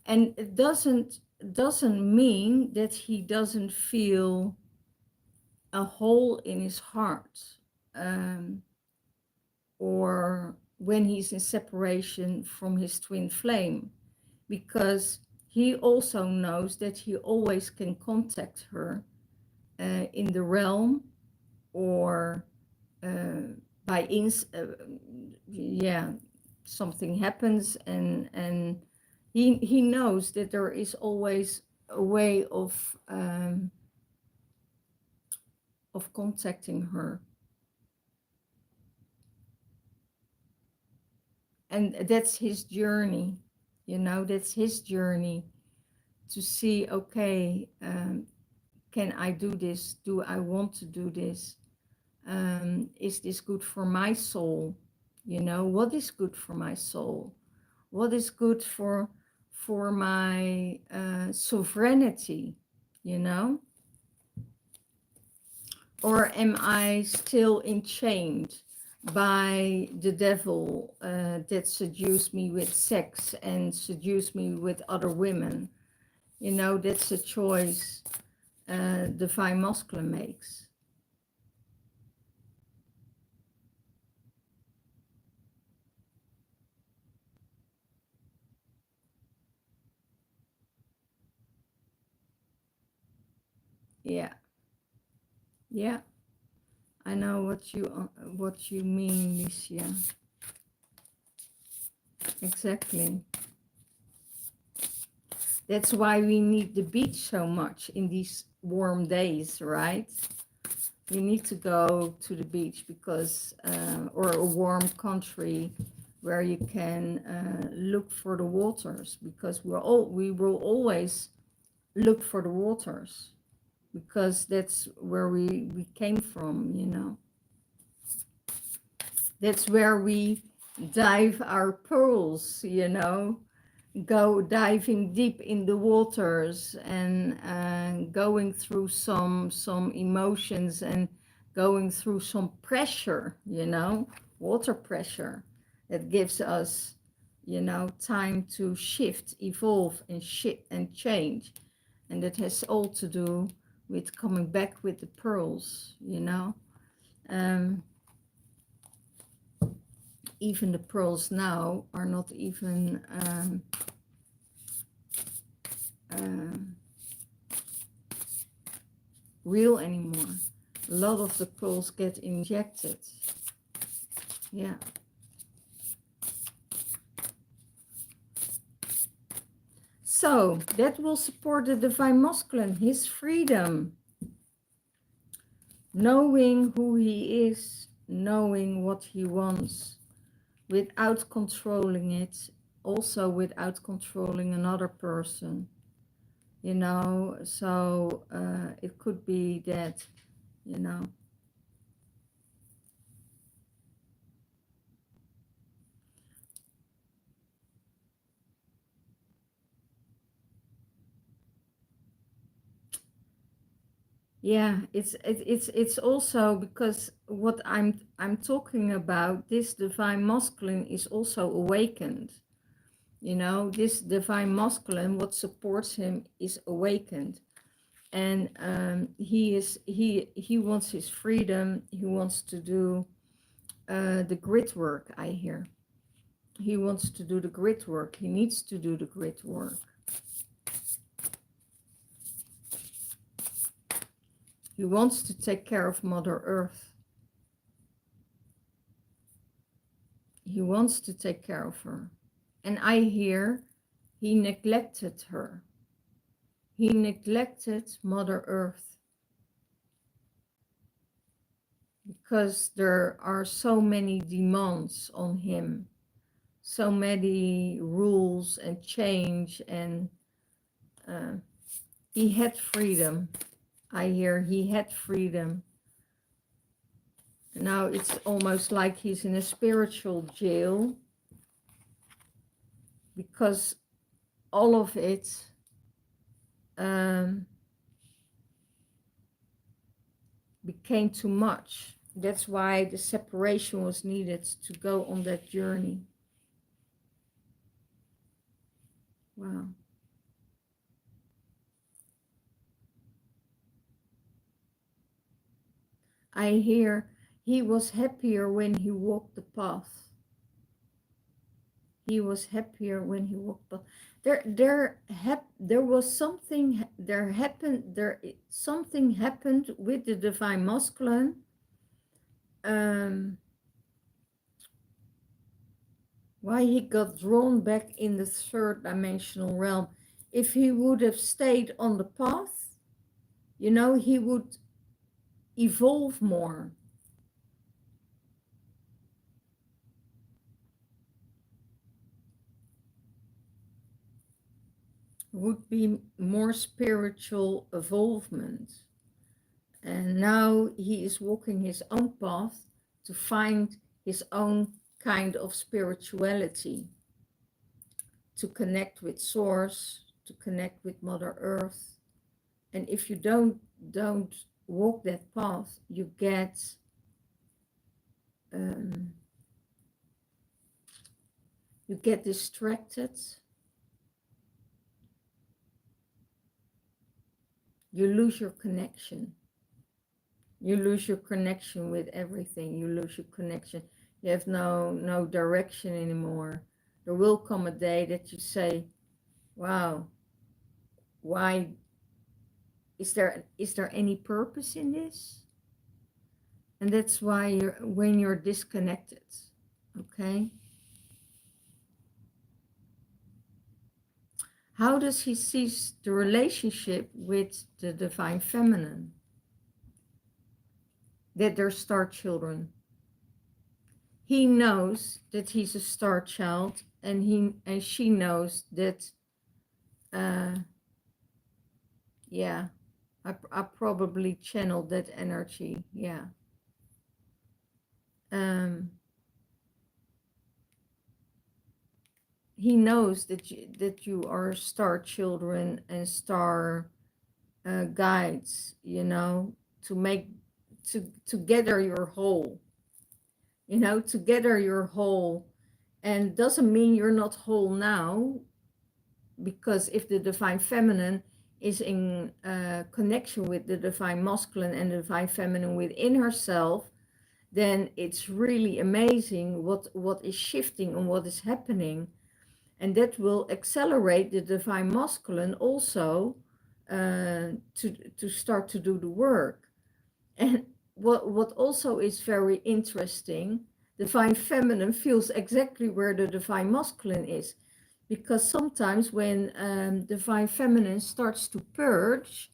And it doesn't mean that he doesn't feel a hole in his heart, um, or when he's in separation from his twin flame, because he also knows that he always can contact her in the realm or by yeah, something happens and he knows that there is always a way of contacting her. And that's his journey, you know, that's his journey to see, okay, can I do this? Do I want to do this? Is this good for my soul? You know, what is good for my soul? What is good for my sovereignty, you know? Or am I still enchained by the devil that seduced me with sex and seduced me with other women? You know, that's a choice divine masculine makes. Yeah, yeah, I know what you mean, Licia. Exactly. That's why we need the beach so much in these warm days, right? You need to go to the beach because, or a warm country where you can look for the waters, because we will always look for the waters because that's where we came from, you know. That's where we dive our pearls, you know, go diving deep in the waters and going through some emotions and going through some pressure, you know, water pressure that gives us, you know, time to shift, evolve and change. And that has all to do with coming back with the pearls, you know. Um, even the pearls now are not even real anymore. A lot of the pearls get injected. Yeah. So that will support the divine masculine, his freedom, knowing who he is, knowing what he wants, without controlling it, also without controlling another person, you know. So it could be that, you know, yeah, it's also because what I'm talking about, this divine masculine is also awakened. You know, this divine masculine, what supports him is awakened, and he wants his freedom. He wants to do the grit work. I hear he wants to do the grit work. He needs to do the grit work. He wants to take care of Mother Earth. He wants to take care of her. And I hear he neglected her. He neglected Mother Earth because there are so many demands on him, so many rules and change, and he had freedom. I hear he had freedom. Now it's almost like he's in a spiritual jail because all of it became too much. That's why the separation was needed to go on that journey. Wow. I hear he was happier when he walked the path. He was happier when he walked the path. There was something, something happened with the divine masculine. Why he got drawn back in the third dimensional realm. If he would have stayed on the path, you know, he would evolve more. Would be more spiritual evolvement. And now he is walking his own path to find his own kind of spirituality, to connect with Source, to connect with Mother Earth. And if you don't walk that path, you get distracted. You lose your connection. You lose your connection with everything. You lose your connection. You have no direction anymore. There will come a day that you say, wow, why is there any purpose in this? And that's why when you're disconnected, okay? How does he see the relationship with the divine feminine? That they're star children. He knows that he's a star child, and she knows that yeah, I probably channeled that energy. Yeah. He knows that you are star children and star guides, you know, to gather your whole, you know, to gather your whole. And doesn't mean you're not whole now, because if the divine feminine is in connection with the divine masculine and the divine feminine within herself, then it's really amazing what is shifting and what is happening. And that will accelerate the divine masculine also to start to do the work. And what also is very interesting, divine feminine feels exactly where the divine masculine is. Because sometimes when divine feminine starts to purge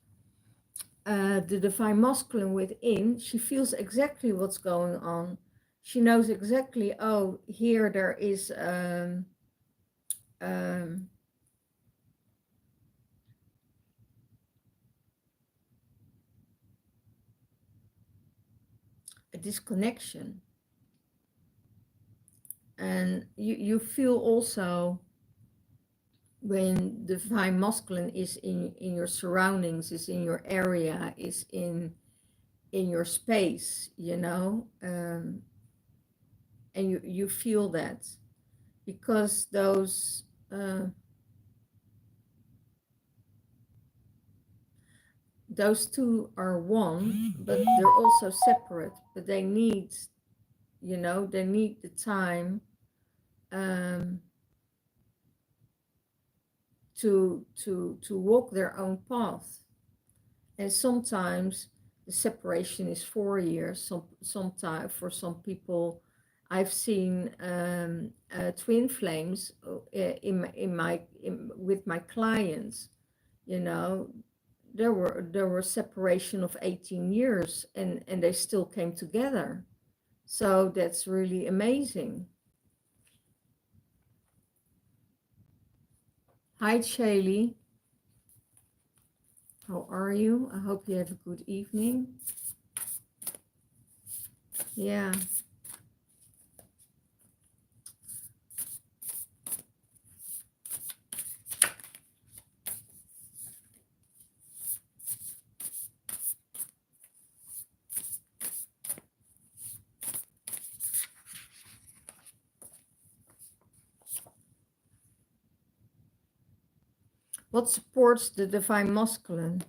the divine masculine within, she feels exactly what's going on. She knows exactly, oh, here there is um, a disconnection. And you feel also when the divine masculine is in your surroundings, is in your area, is in your space, you know, and you feel that because those two are one, but they're also separate, but they need, you know, they need the time um, to walk their own path. And sometimes the separation is 4 years. Sometimes for some people, I've seen twin flames with my clients. You know, there were separation of 18 years, and they still came together. So that's really amazing. Hi, Shaylee. How are you? I hope you have a good evening. Yeah. What supports the divine masculine?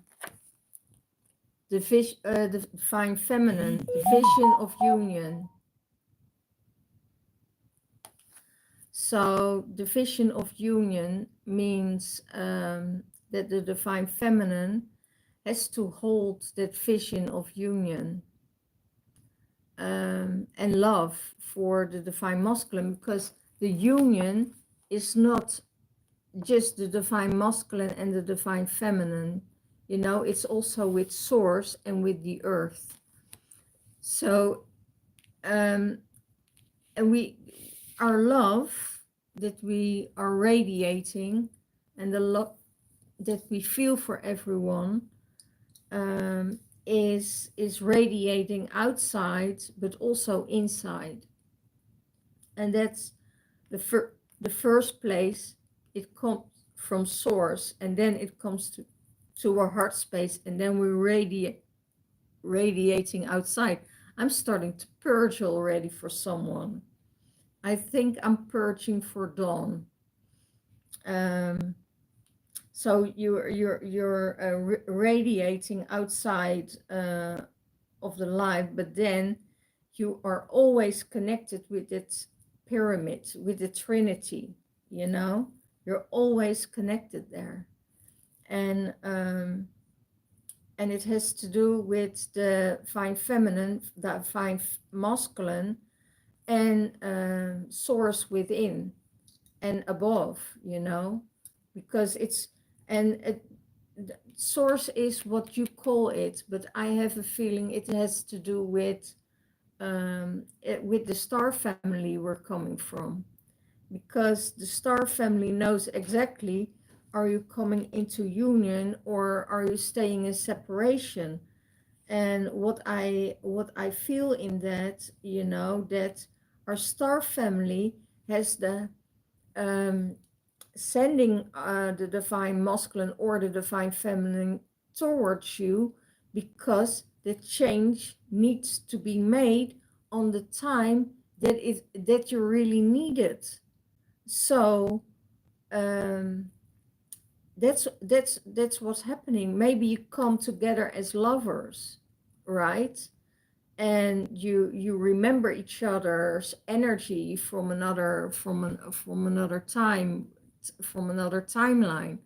The divine feminine, the vision of union. So the vision of union means that the divine feminine has to hold that vision of union and love for the divine masculine, because the union is not just the divine masculine and the divine feminine, you know, it's also with source and with the earth. So and our love that we are radiating and the love that we feel for everyone is radiating outside but also inside. And that's the first place. It comes from source, and then it comes to our heart space, and then we radiating outside. I'm starting to purge already for someone. I think I'm purging for Dawn. So you're radiating outside of the life, but then you are always connected with its pyramid, with the Trinity. You know, you're always connected there, and it has to do with the divine feminine, the divine masculine, and source within and above, you know, because it's, and source is what you call it, but I have a feeling it has to do with the star family we're coming from, because the star family knows exactly, are you coming into union or are you staying in separation? And what I feel in that, you know, that our star family has the sending the divine masculine or the divine feminine towards you, because the change needs to be made on the time that you really need it. So that's what's happening. Maybe you come together as lovers, right? And you remember each other's energy from another time, from another timeline.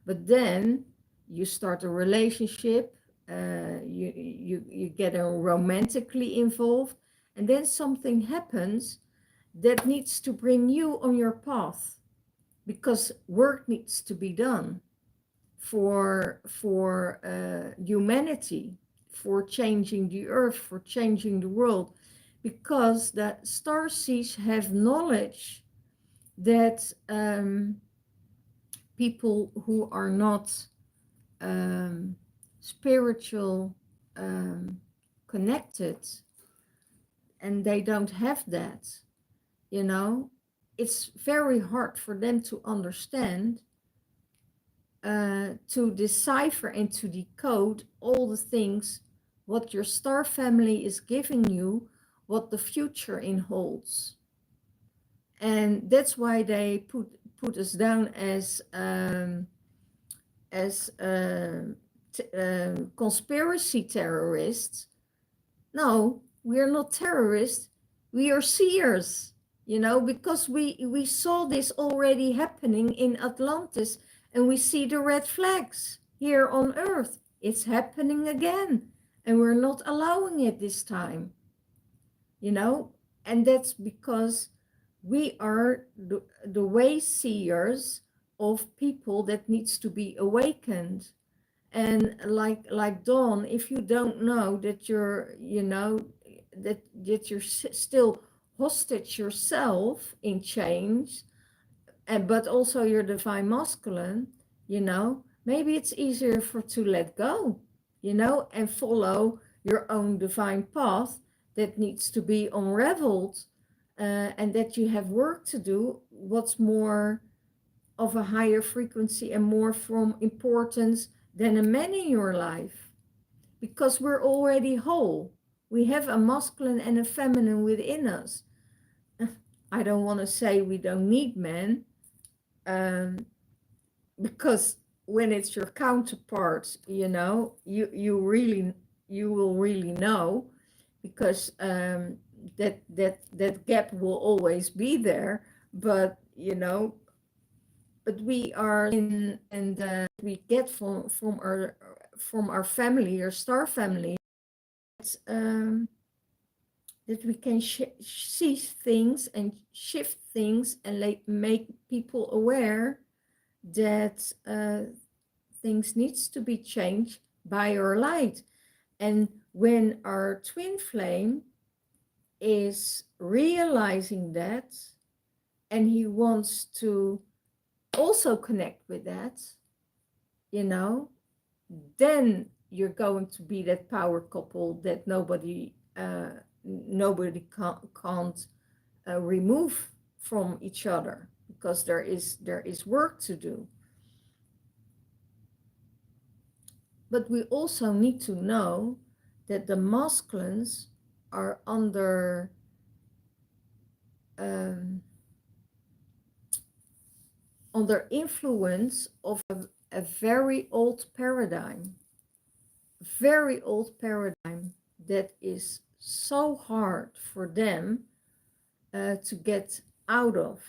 But then you start a relationship, you get romantically involved, and then something happens that needs to bring you on your path, because work needs to be done for humanity, for changing the earth, for changing the world, because the star seeds have knowledge that people who are not um, spiritual, um, connected, and they don't have that, you know, it's very hard for them to understand, to decipher and to decode all the things what your star family is giving you, what the future holds. And that's why they put us down as conspiracy terrorists. No, we are not terrorists. We are seers, you know, because we saw this already happening in Atlantis, and we see the red flags here on Earth. It's happening again, and we're not allowing it this time, you know, and that's because we are the way seers of people that needs to be awakened. And like Dawn, if you don't know that you're, you know, that you're still hostage yourself in change, and but also your divine masculine, you know, maybe it's easier for to let go, you know, and follow your own divine path that needs to be unraveled, and that you have work to do, what's more of a higher frequency and more from importance than a man in your life, because we're already whole. We have a masculine and a feminine within us. I don't want to say we don't need men, um, because when it's your counterpart, you know, you will really know, because that gap will always be there. But you know, but we are in, and we get from our family, our star family, that we can see things and shift things and make people aware that things needs to be changed by our light. And when our twin flame is realizing that, and he wants to also connect with that, you know, then you're going to be that power couple that nobody can't remove from each other, because there is work to do. But we also need to know that the masculines are under influence of a very old paradigm, that is so hard for them to get out of,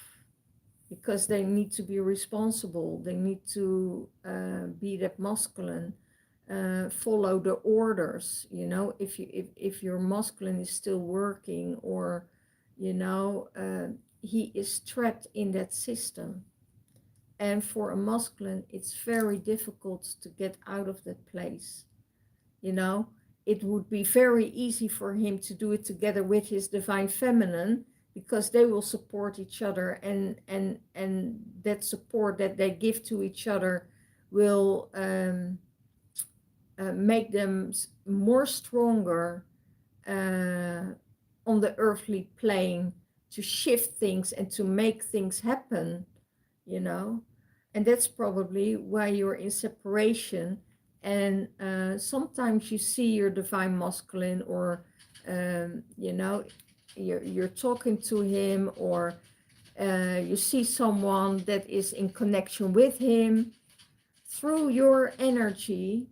because they need to be responsible, they need to be that masculine, follow the orders, you know, if your masculine is still working, or you know, he is trapped in that system. And for a masculine, it's very difficult to get out of that place. You know, it would be very easy for him to do it together with his divine feminine, because they will support each other, and that support that they give to each other will make them more stronger on the earthly plane, to shift things and to make things happen, you know. And that's probably why you're in separation. And sometimes you see your divine masculine, or you know, you're talking to him, or you see someone that is in connection with him, through your energy,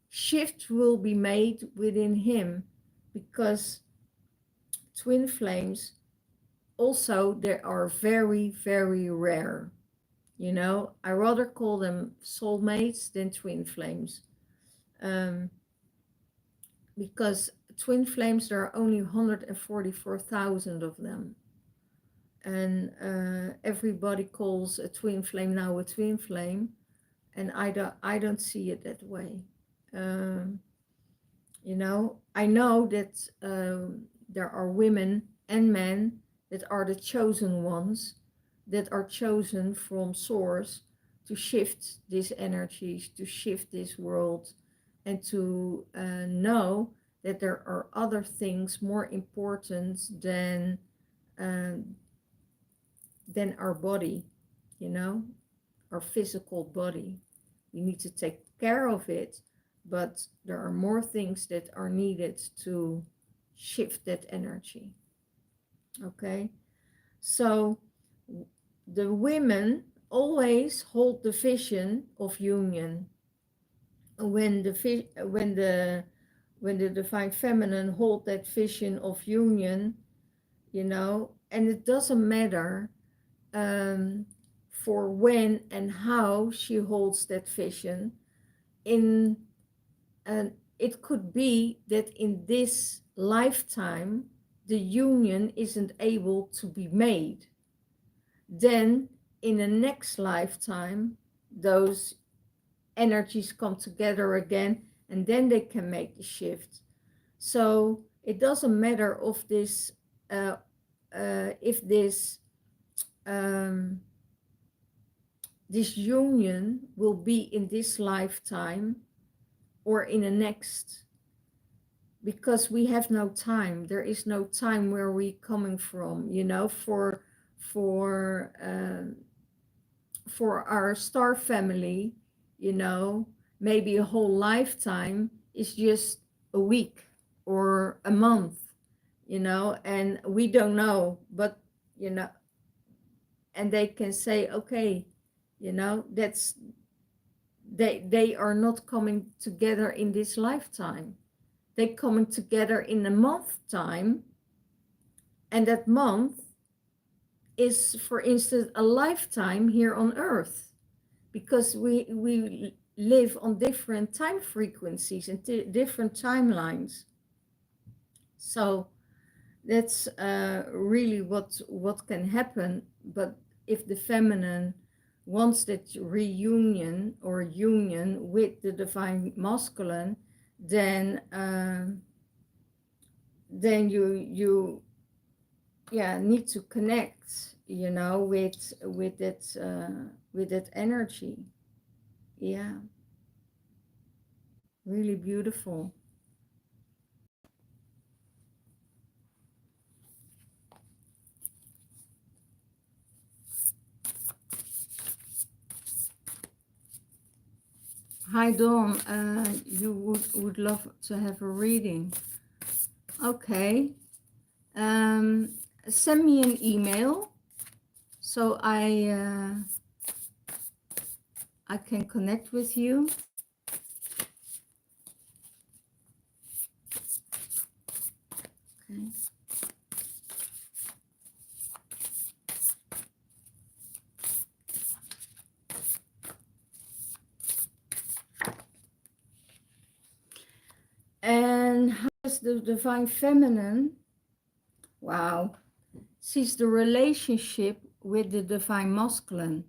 shift will be made within him, because twin flames also, they are very, very rare. You know, I rather call them soulmates than twin flames, um, because twin flames, there are only 144,000 of them. And everybody calls a twin flame now a twin flame, and I don't see it that way. Um, you know, I know that there are women and men that are the chosen ones, that are chosen from source to shift these energies, to shift this world, and to know that there are other things more important uh, than our body, you know, our physical body. We need to take care of it, but there are more things that are needed to shift that energy. Okay, so the women always hold the vision of union. When the divine feminine hold that vision of union, you know, and it doesn't matter um, for when and how she holds that vision. In and it could be that in this lifetime the union isn't able to be made. Then in the next lifetime, those energies come together again, and then they can make the shift. So it doesn't matter uh, if um, this union will be in this lifetime or in the next, because we have no time. There is no time where we coming from, you know, for our star family, you know, maybe a whole lifetime is just a week or a month, you know, and we don't know, but you know, and they can say, okay, you know, they are not coming together in this lifetime. They're coming together in a month time, and that month is, for instance, a lifetime here on Earth, because we live on different time frequencies and different timelines. So that's really what can happen. But if the feminine wants that reunion or union with the divine masculine, then you yeah need to connect, you know, with that energy. Yeah, really beautiful. Hi Dawn, you would love to have a reading. Okay, um, send me an email so I can connect with you. Okay. And how is the divine feminine? Wow, sees the relationship with the divine masculine.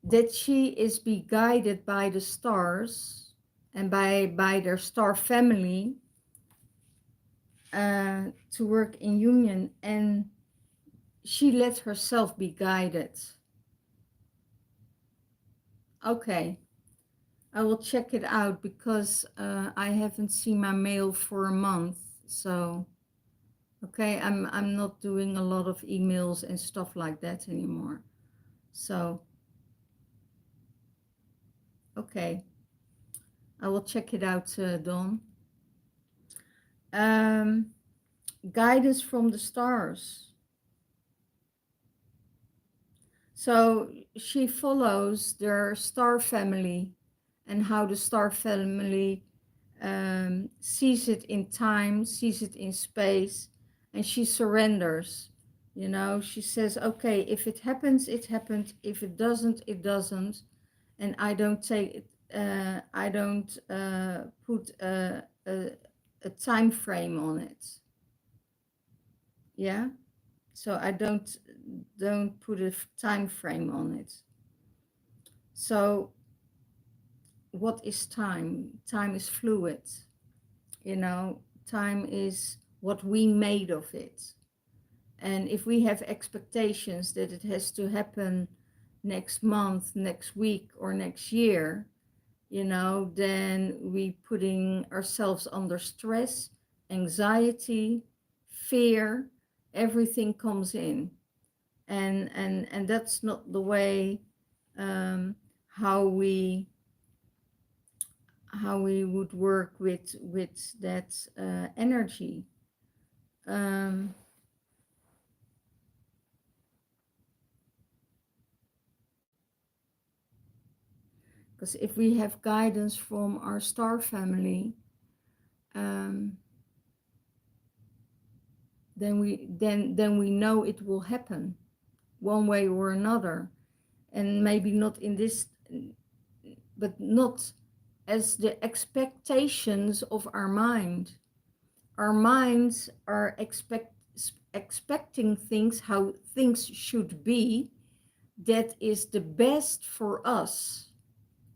That she is be guided by the stars and by their star family to work in union, and she let herself be guided. Okay, I will check it out, because I haven't seen my mail for a month. So okay, I'm not doing a lot of emails and stuff like that anymore. So okay, I will check it out, Dawn. Guidance from the stars. So she follows their star family and how the star family sees it in time, sees it in space, and she surrenders. You know, she says, okay, if it happens, it happened. If it doesn't, it doesn't. And I don't take it, I don't put a time frame on it. Yeah. So I don't put a time frame on it. So what is time? Time is fluid. You know, time is what we made of it. And if we have expectations that it has to happen next month, next week, or next year, you know, then we putting ourselves under stress, anxiety, fear, everything comes in. And that's not the way um, how we would work with that energy. Um, because if we have guidance from our star family, um, then we know it will happen one way or another, and maybe not in this, but not as the expectations of our mind. Our minds are expecting things how things should be, that is the best for us.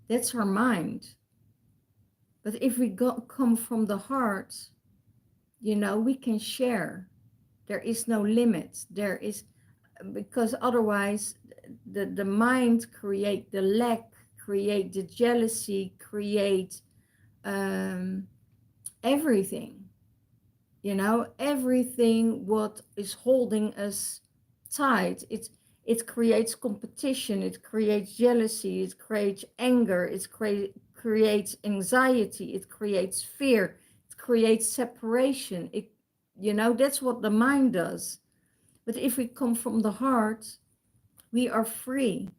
That's our mind. But if we come from the heart, you know, we can share. There is no limit. There is, because otherwise the mind create the lack, create the jealousy, create um, everything. You know, everything what is holding us tight. It creates competition, it creates jealousy, it creates anger, creates anxiety, it creates fear, it creates separation. It, you know, that's what the mind does. But if we come from the heart, we are free.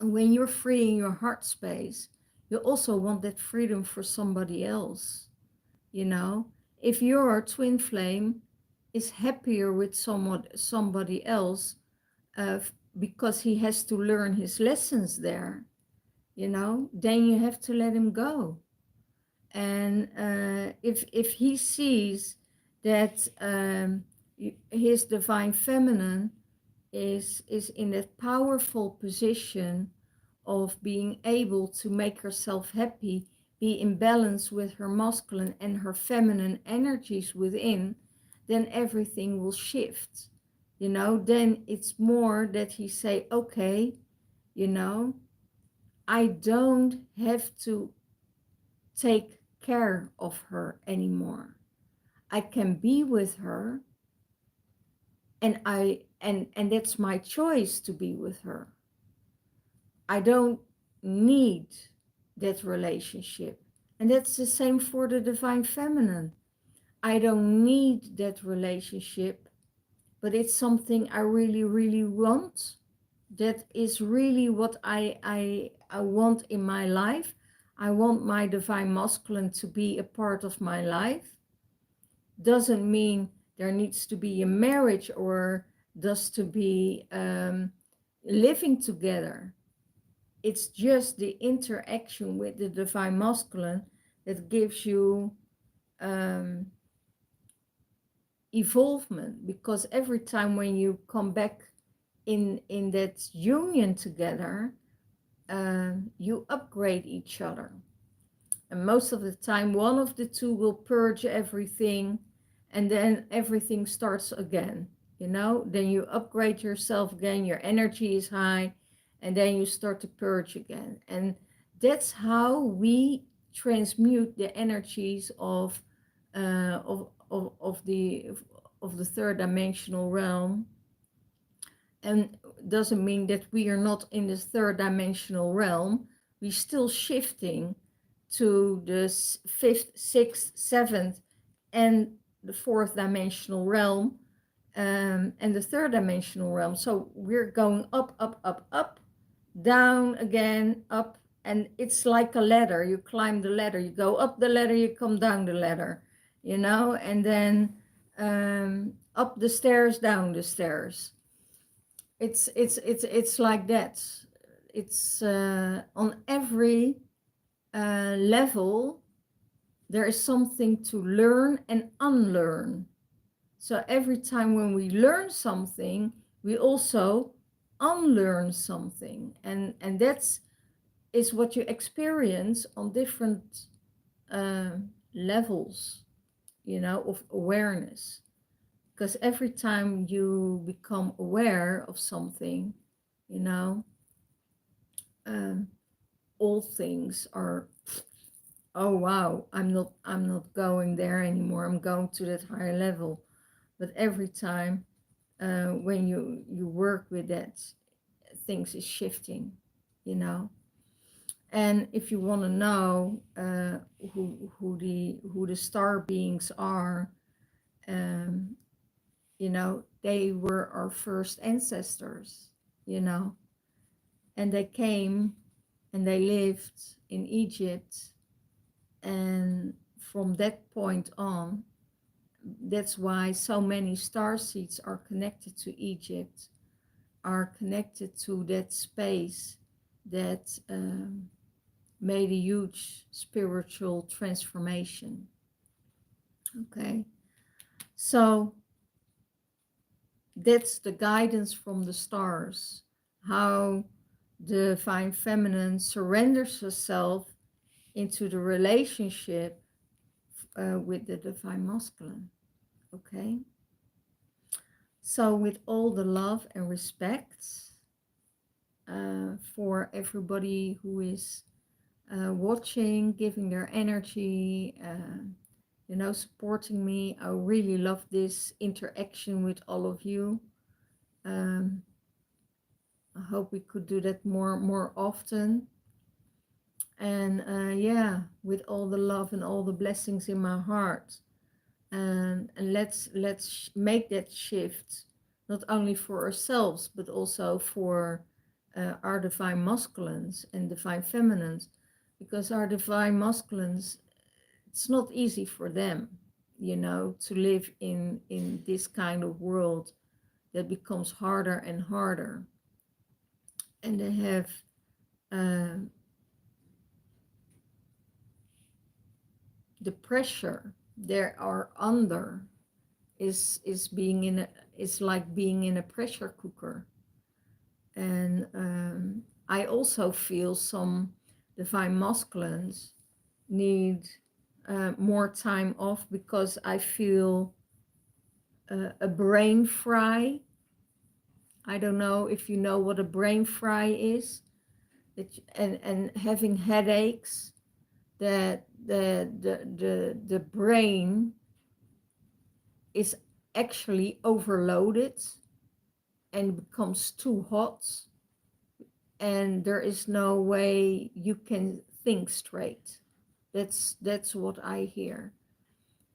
And when you're free in your heart space, you also want that freedom for somebody else. You know, if your twin flame is happier with somebody else, uh, because he has to learn his lessons there, you know, then you have to let him go. And if he sees that his divine feminine is in that powerful position of being able to make herself happy, be in balance with her masculine and her feminine energies within, then everything will shift. You know, then it's more that he say, okay, you know, I don't have to take care of her anymore. I can be with her, and and that's my choice to be with her. I don't need that relationship. And that's the same for the divine feminine. I don't need that relationship, but it's something I really, really want. That is really what I want in my life. I want my divine masculine to be a part of my life. Doesn't mean there needs to be a marriage or does to be living together. It's just the interaction with the divine masculine that gives you um, evolvement, because every time when you come back in that union together, you upgrade each other. And most of the time, one of the two will purge everything, and then everything starts again. You know, then you upgrade yourself again, your energy is high, and then you start to purge again. And that's how we transmute the energies of the third dimensional realm. And doesn't mean that we are not in this third dimensional realm. We're still shifting to the fifth, sixth, seventh, and the fourth dimensional realm, and the third dimensional realm. So we're going up, up, up, up, down again, up, and it's like a ladder. You climb the ladder, you go up the ladder, you come down the ladder, you know, and then up the stairs, down the stairs. It's like that. It's on every level there is something to learn and unlearn. So every time when we learn something, we also unlearn something, and that's is what you experience on different levels, you know, of awareness. Because every time you become aware of something, you know, um, all things are, oh wow, I'm not going there anymore. I'm going to that higher level. But every time when you work with that, things is shifting, you know. And if you want to know who the star beings are, um, you know, they were our first ancestors, you know, and they came and they lived in Egypt, and from that point on, that's why so many star seeds are connected to Egypt, are connected to that space that made a huge spiritual transformation. Okay, so that's the guidance from the stars, how the divine feminine surrenders herself into the relationship with the divine masculine. Okay, so with all the love and respect for everybody who is watching, giving their energy, you know, supporting me. I really love this interaction with all of you. I hope we could do that more often. And yeah, with all the love and all the blessings in my heart. And let's make that shift, not only for ourselves, but also for our divine masculines and divine feminines, because our divine masculines, it's not easy for them, you know, to live in this kind of world that becomes harder and harder, and they have the pressure they are under is being in a, is like being in a pressure cooker. And I also feel some divine masculines need more time off, because I feel a brain fry. I don't know if you know what a brain fry is. And having headaches, that the brain is actually overloaded and becomes too hot, and there is no way you can think straight. That's what I hear.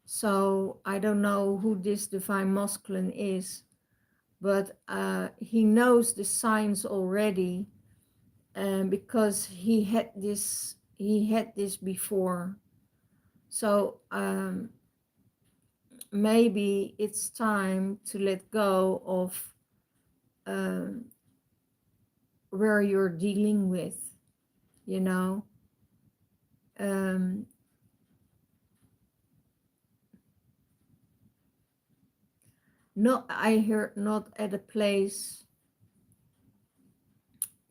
So I don't know who this divine masculine is, but he knows the signs already, because he had this before. So maybe it's time to let go of where you're dealing with, you know. Not, I hear, not at a place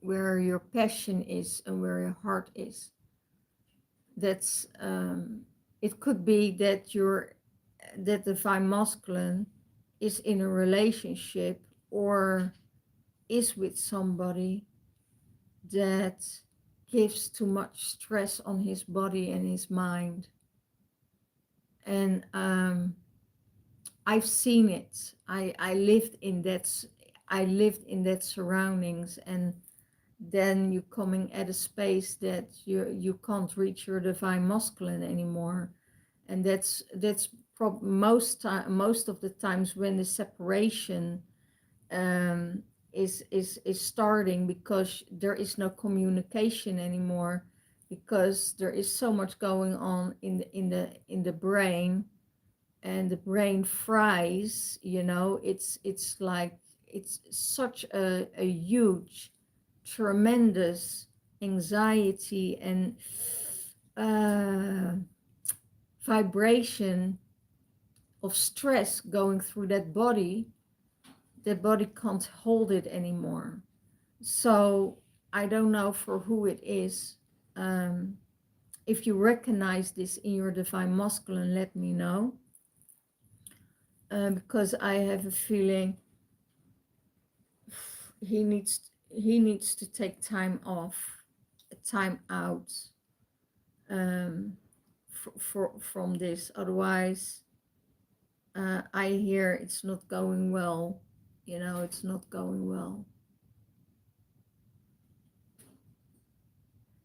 where your passion is and where your heart is. That's it could be that that divine masculine is in a relationship or is with somebody that gives too much stress on his body and his mind. And I've seen it. I lived in that surroundings, and then you're coming at a space that you can't reach your divine masculine anymore. And that's most of the times when the separation is starting, because there is no communication anymore, because there is so much going on in the brain, and the brain fries, you know. It's like it's such a huge, tremendous anxiety and vibration of stress going through that body. That body can't hold it anymore. So I don't know for who it is. If you recognize this in your divine masculine, let me know. Because I have a feeling he needs to take time off, time out, from this. Otherwise, I hear it's not going well. You know, it's not going well.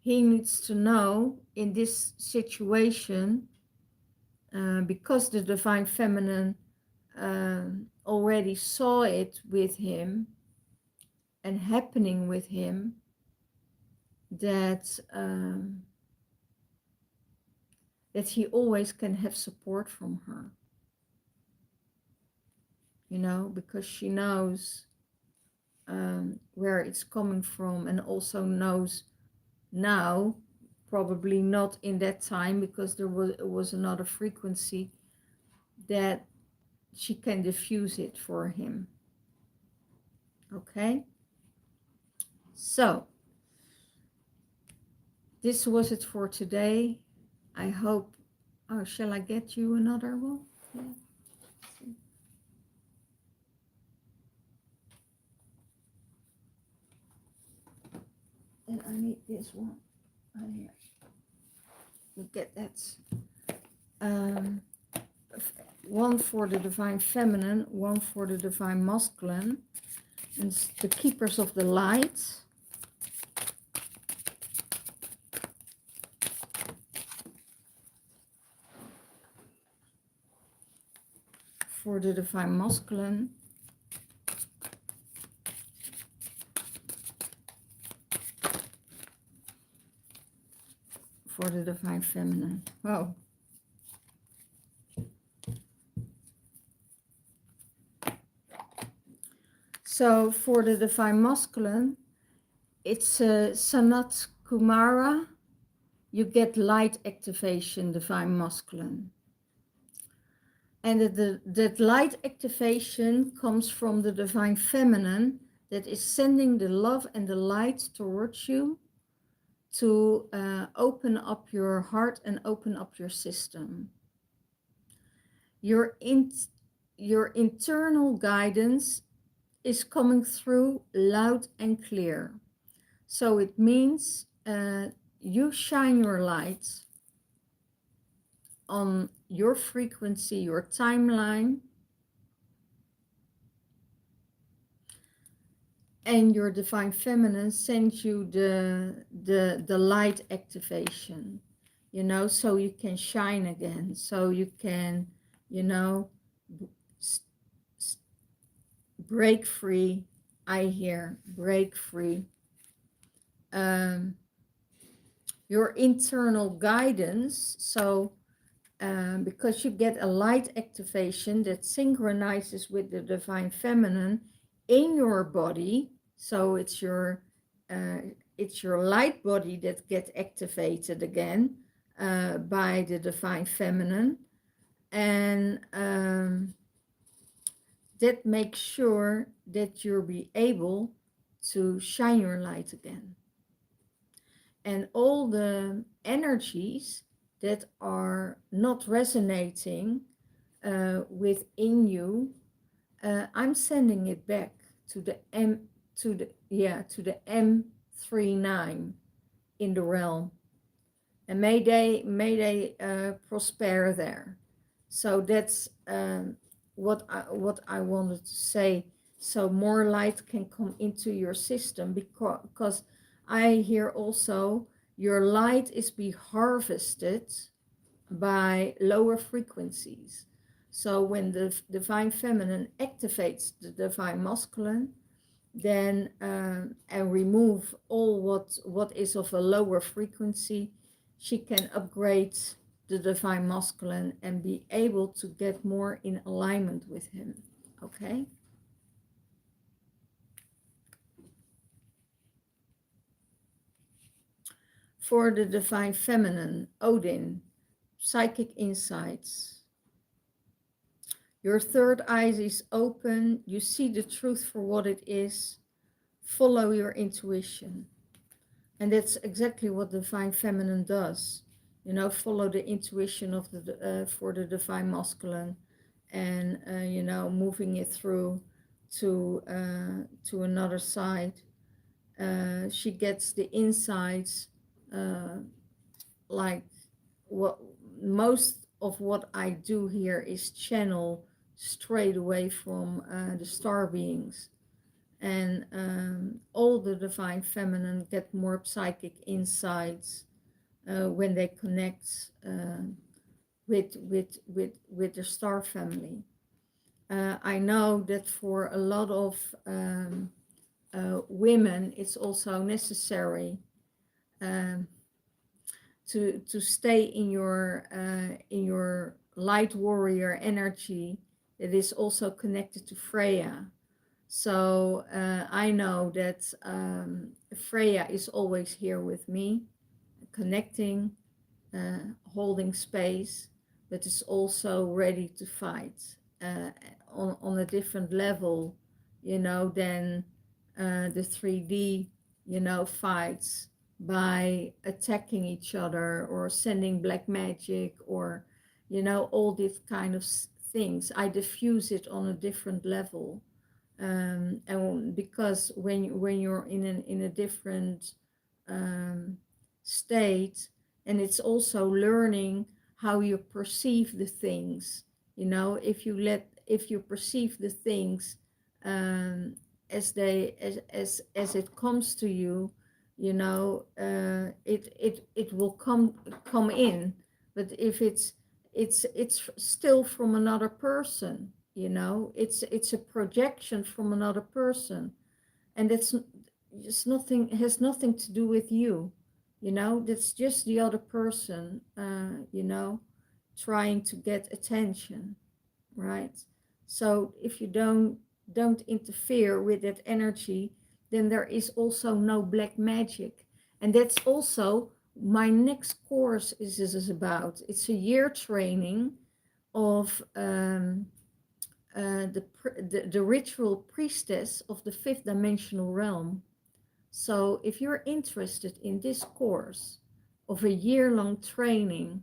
He needs to know in this situation, because the divine feminine already saw it with him and happening with him, that that he always can have support from her, you know, because she knows where it's coming from, and also knows now, probably not in that time, because there was another frequency, that she can diffuse it for him. Okay, so this was it for today. I hope. Oh, shall I get you another one? Yeah. And I need this one. Oh, here. We get that. One for the divine feminine, one for the divine masculine, and the keepers of the light. For the divine masculine, for the divine feminine. Oh. So for the divine masculine, it's Sanat Kumara. You get light activation, divine masculine. And that light activation comes from the divine feminine, that is sending the love and the light towards you to open up your heart and open up your system. Your internal guidance is coming through loud and clear. So it means you shine your light on your frequency, your timeline, and your divine feminine sends you the light activation, you know, so you can shine again, so you can, you know, break free. I hear break free. Your internal guidance, so because you get a light activation that synchronizes with the divine feminine in your body, so it's your light body that gets activated again by the divine feminine, and that makes sure that you'll be able to shine your light again. And all the energies that are not resonating within you, I'm sending it back to the M39 in the realm, and may they prosper there. So that's what I wanted to say. So more light can come into your system, because I hear also your light is being harvested by lower frequencies. So when the divine feminine activates the divine masculine, then and remove all what is of a lower frequency, she can upgrade the divine masculine and be able to get more in alignment with him. Okay. For the divine feminine, Odin, psychic insights. Your third eye is open. You see the truth for what it is. Follow your intuition. And that's exactly what divine feminine does. You know, follow the intuition of the for the divine masculine, and you know, moving it through to another side. She gets the insights, like what most of what I do here is channel straight away from the star beings, and all the divine feminine get more psychic insights when they connect with the star family. I know that for a lot of women, it's also necessary um, to stay in your light warrior energy that is also connected to Freya. So I know that Freya is always here with me, connecting, holding space, but is also ready to fight on a different level, you know, than the 3D, you know, fights by attacking each other or sending black magic or, you know, all these kind of things. I diffuse it on a different level. And because when you're in a different state, and it's also learning how you perceive the things, you know, if you perceive the things as it comes to you, you know, it will come in. But if it's still from another person, you know, it's a projection from another person, and it's nothing, has nothing to do with you, you know. That's just the other person, you know, trying to get attention, right? So if you don't interfere with that energy, then there is also no black magic. And that's also my next course is about. It's a year training of the ritual priestess of the fifth dimensional realm. So if you're interested in this course of a year-long training,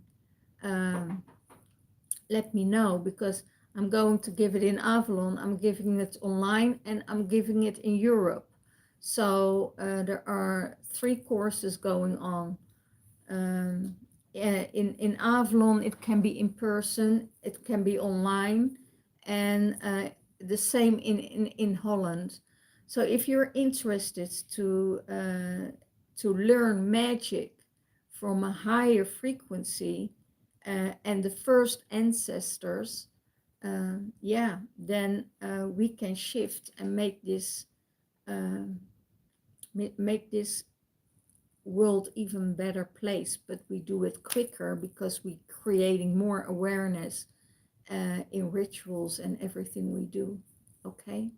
um, let me know, because I'm going to give it in Avalon, I'm giving it online, and I'm giving it in Europe. So there are 3 courses going on. In Avalon, it can be in person, it can be online, and the same in Holland. So if you're interested to learn magic from a higher frequency and the first ancestors, yeah, then we can shift and make this world even better place. But we do it quicker because we're creating more awareness in rituals and everything we do. Okay,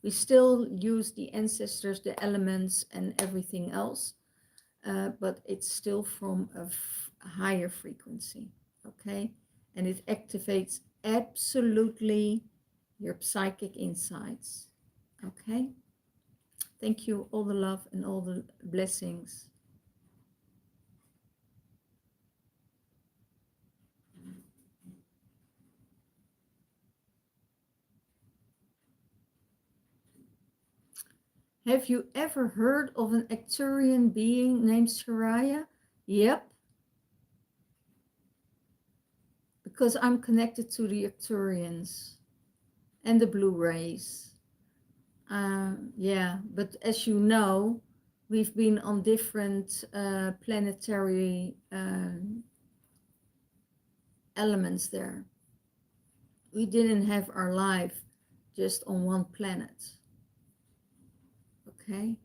we still use the ancestors, the elements, and everything else, but it's still from a higher frequency. Okay, and it activates absolutely your psychic insights. Okay, thank you. All the love and all the blessings. Have you ever heard of an Arcturian being named Soraya? Yep. Because I'm connected to the Arcturians and the blue rays. Yeah, but as you know, we've been on different planetary elements there. we didn't have our life just on one planet. Okay?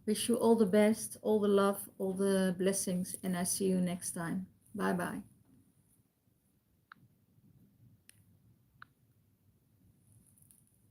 Wish you all the best, all the love, all the blessings, and I see you next time. Bye bye.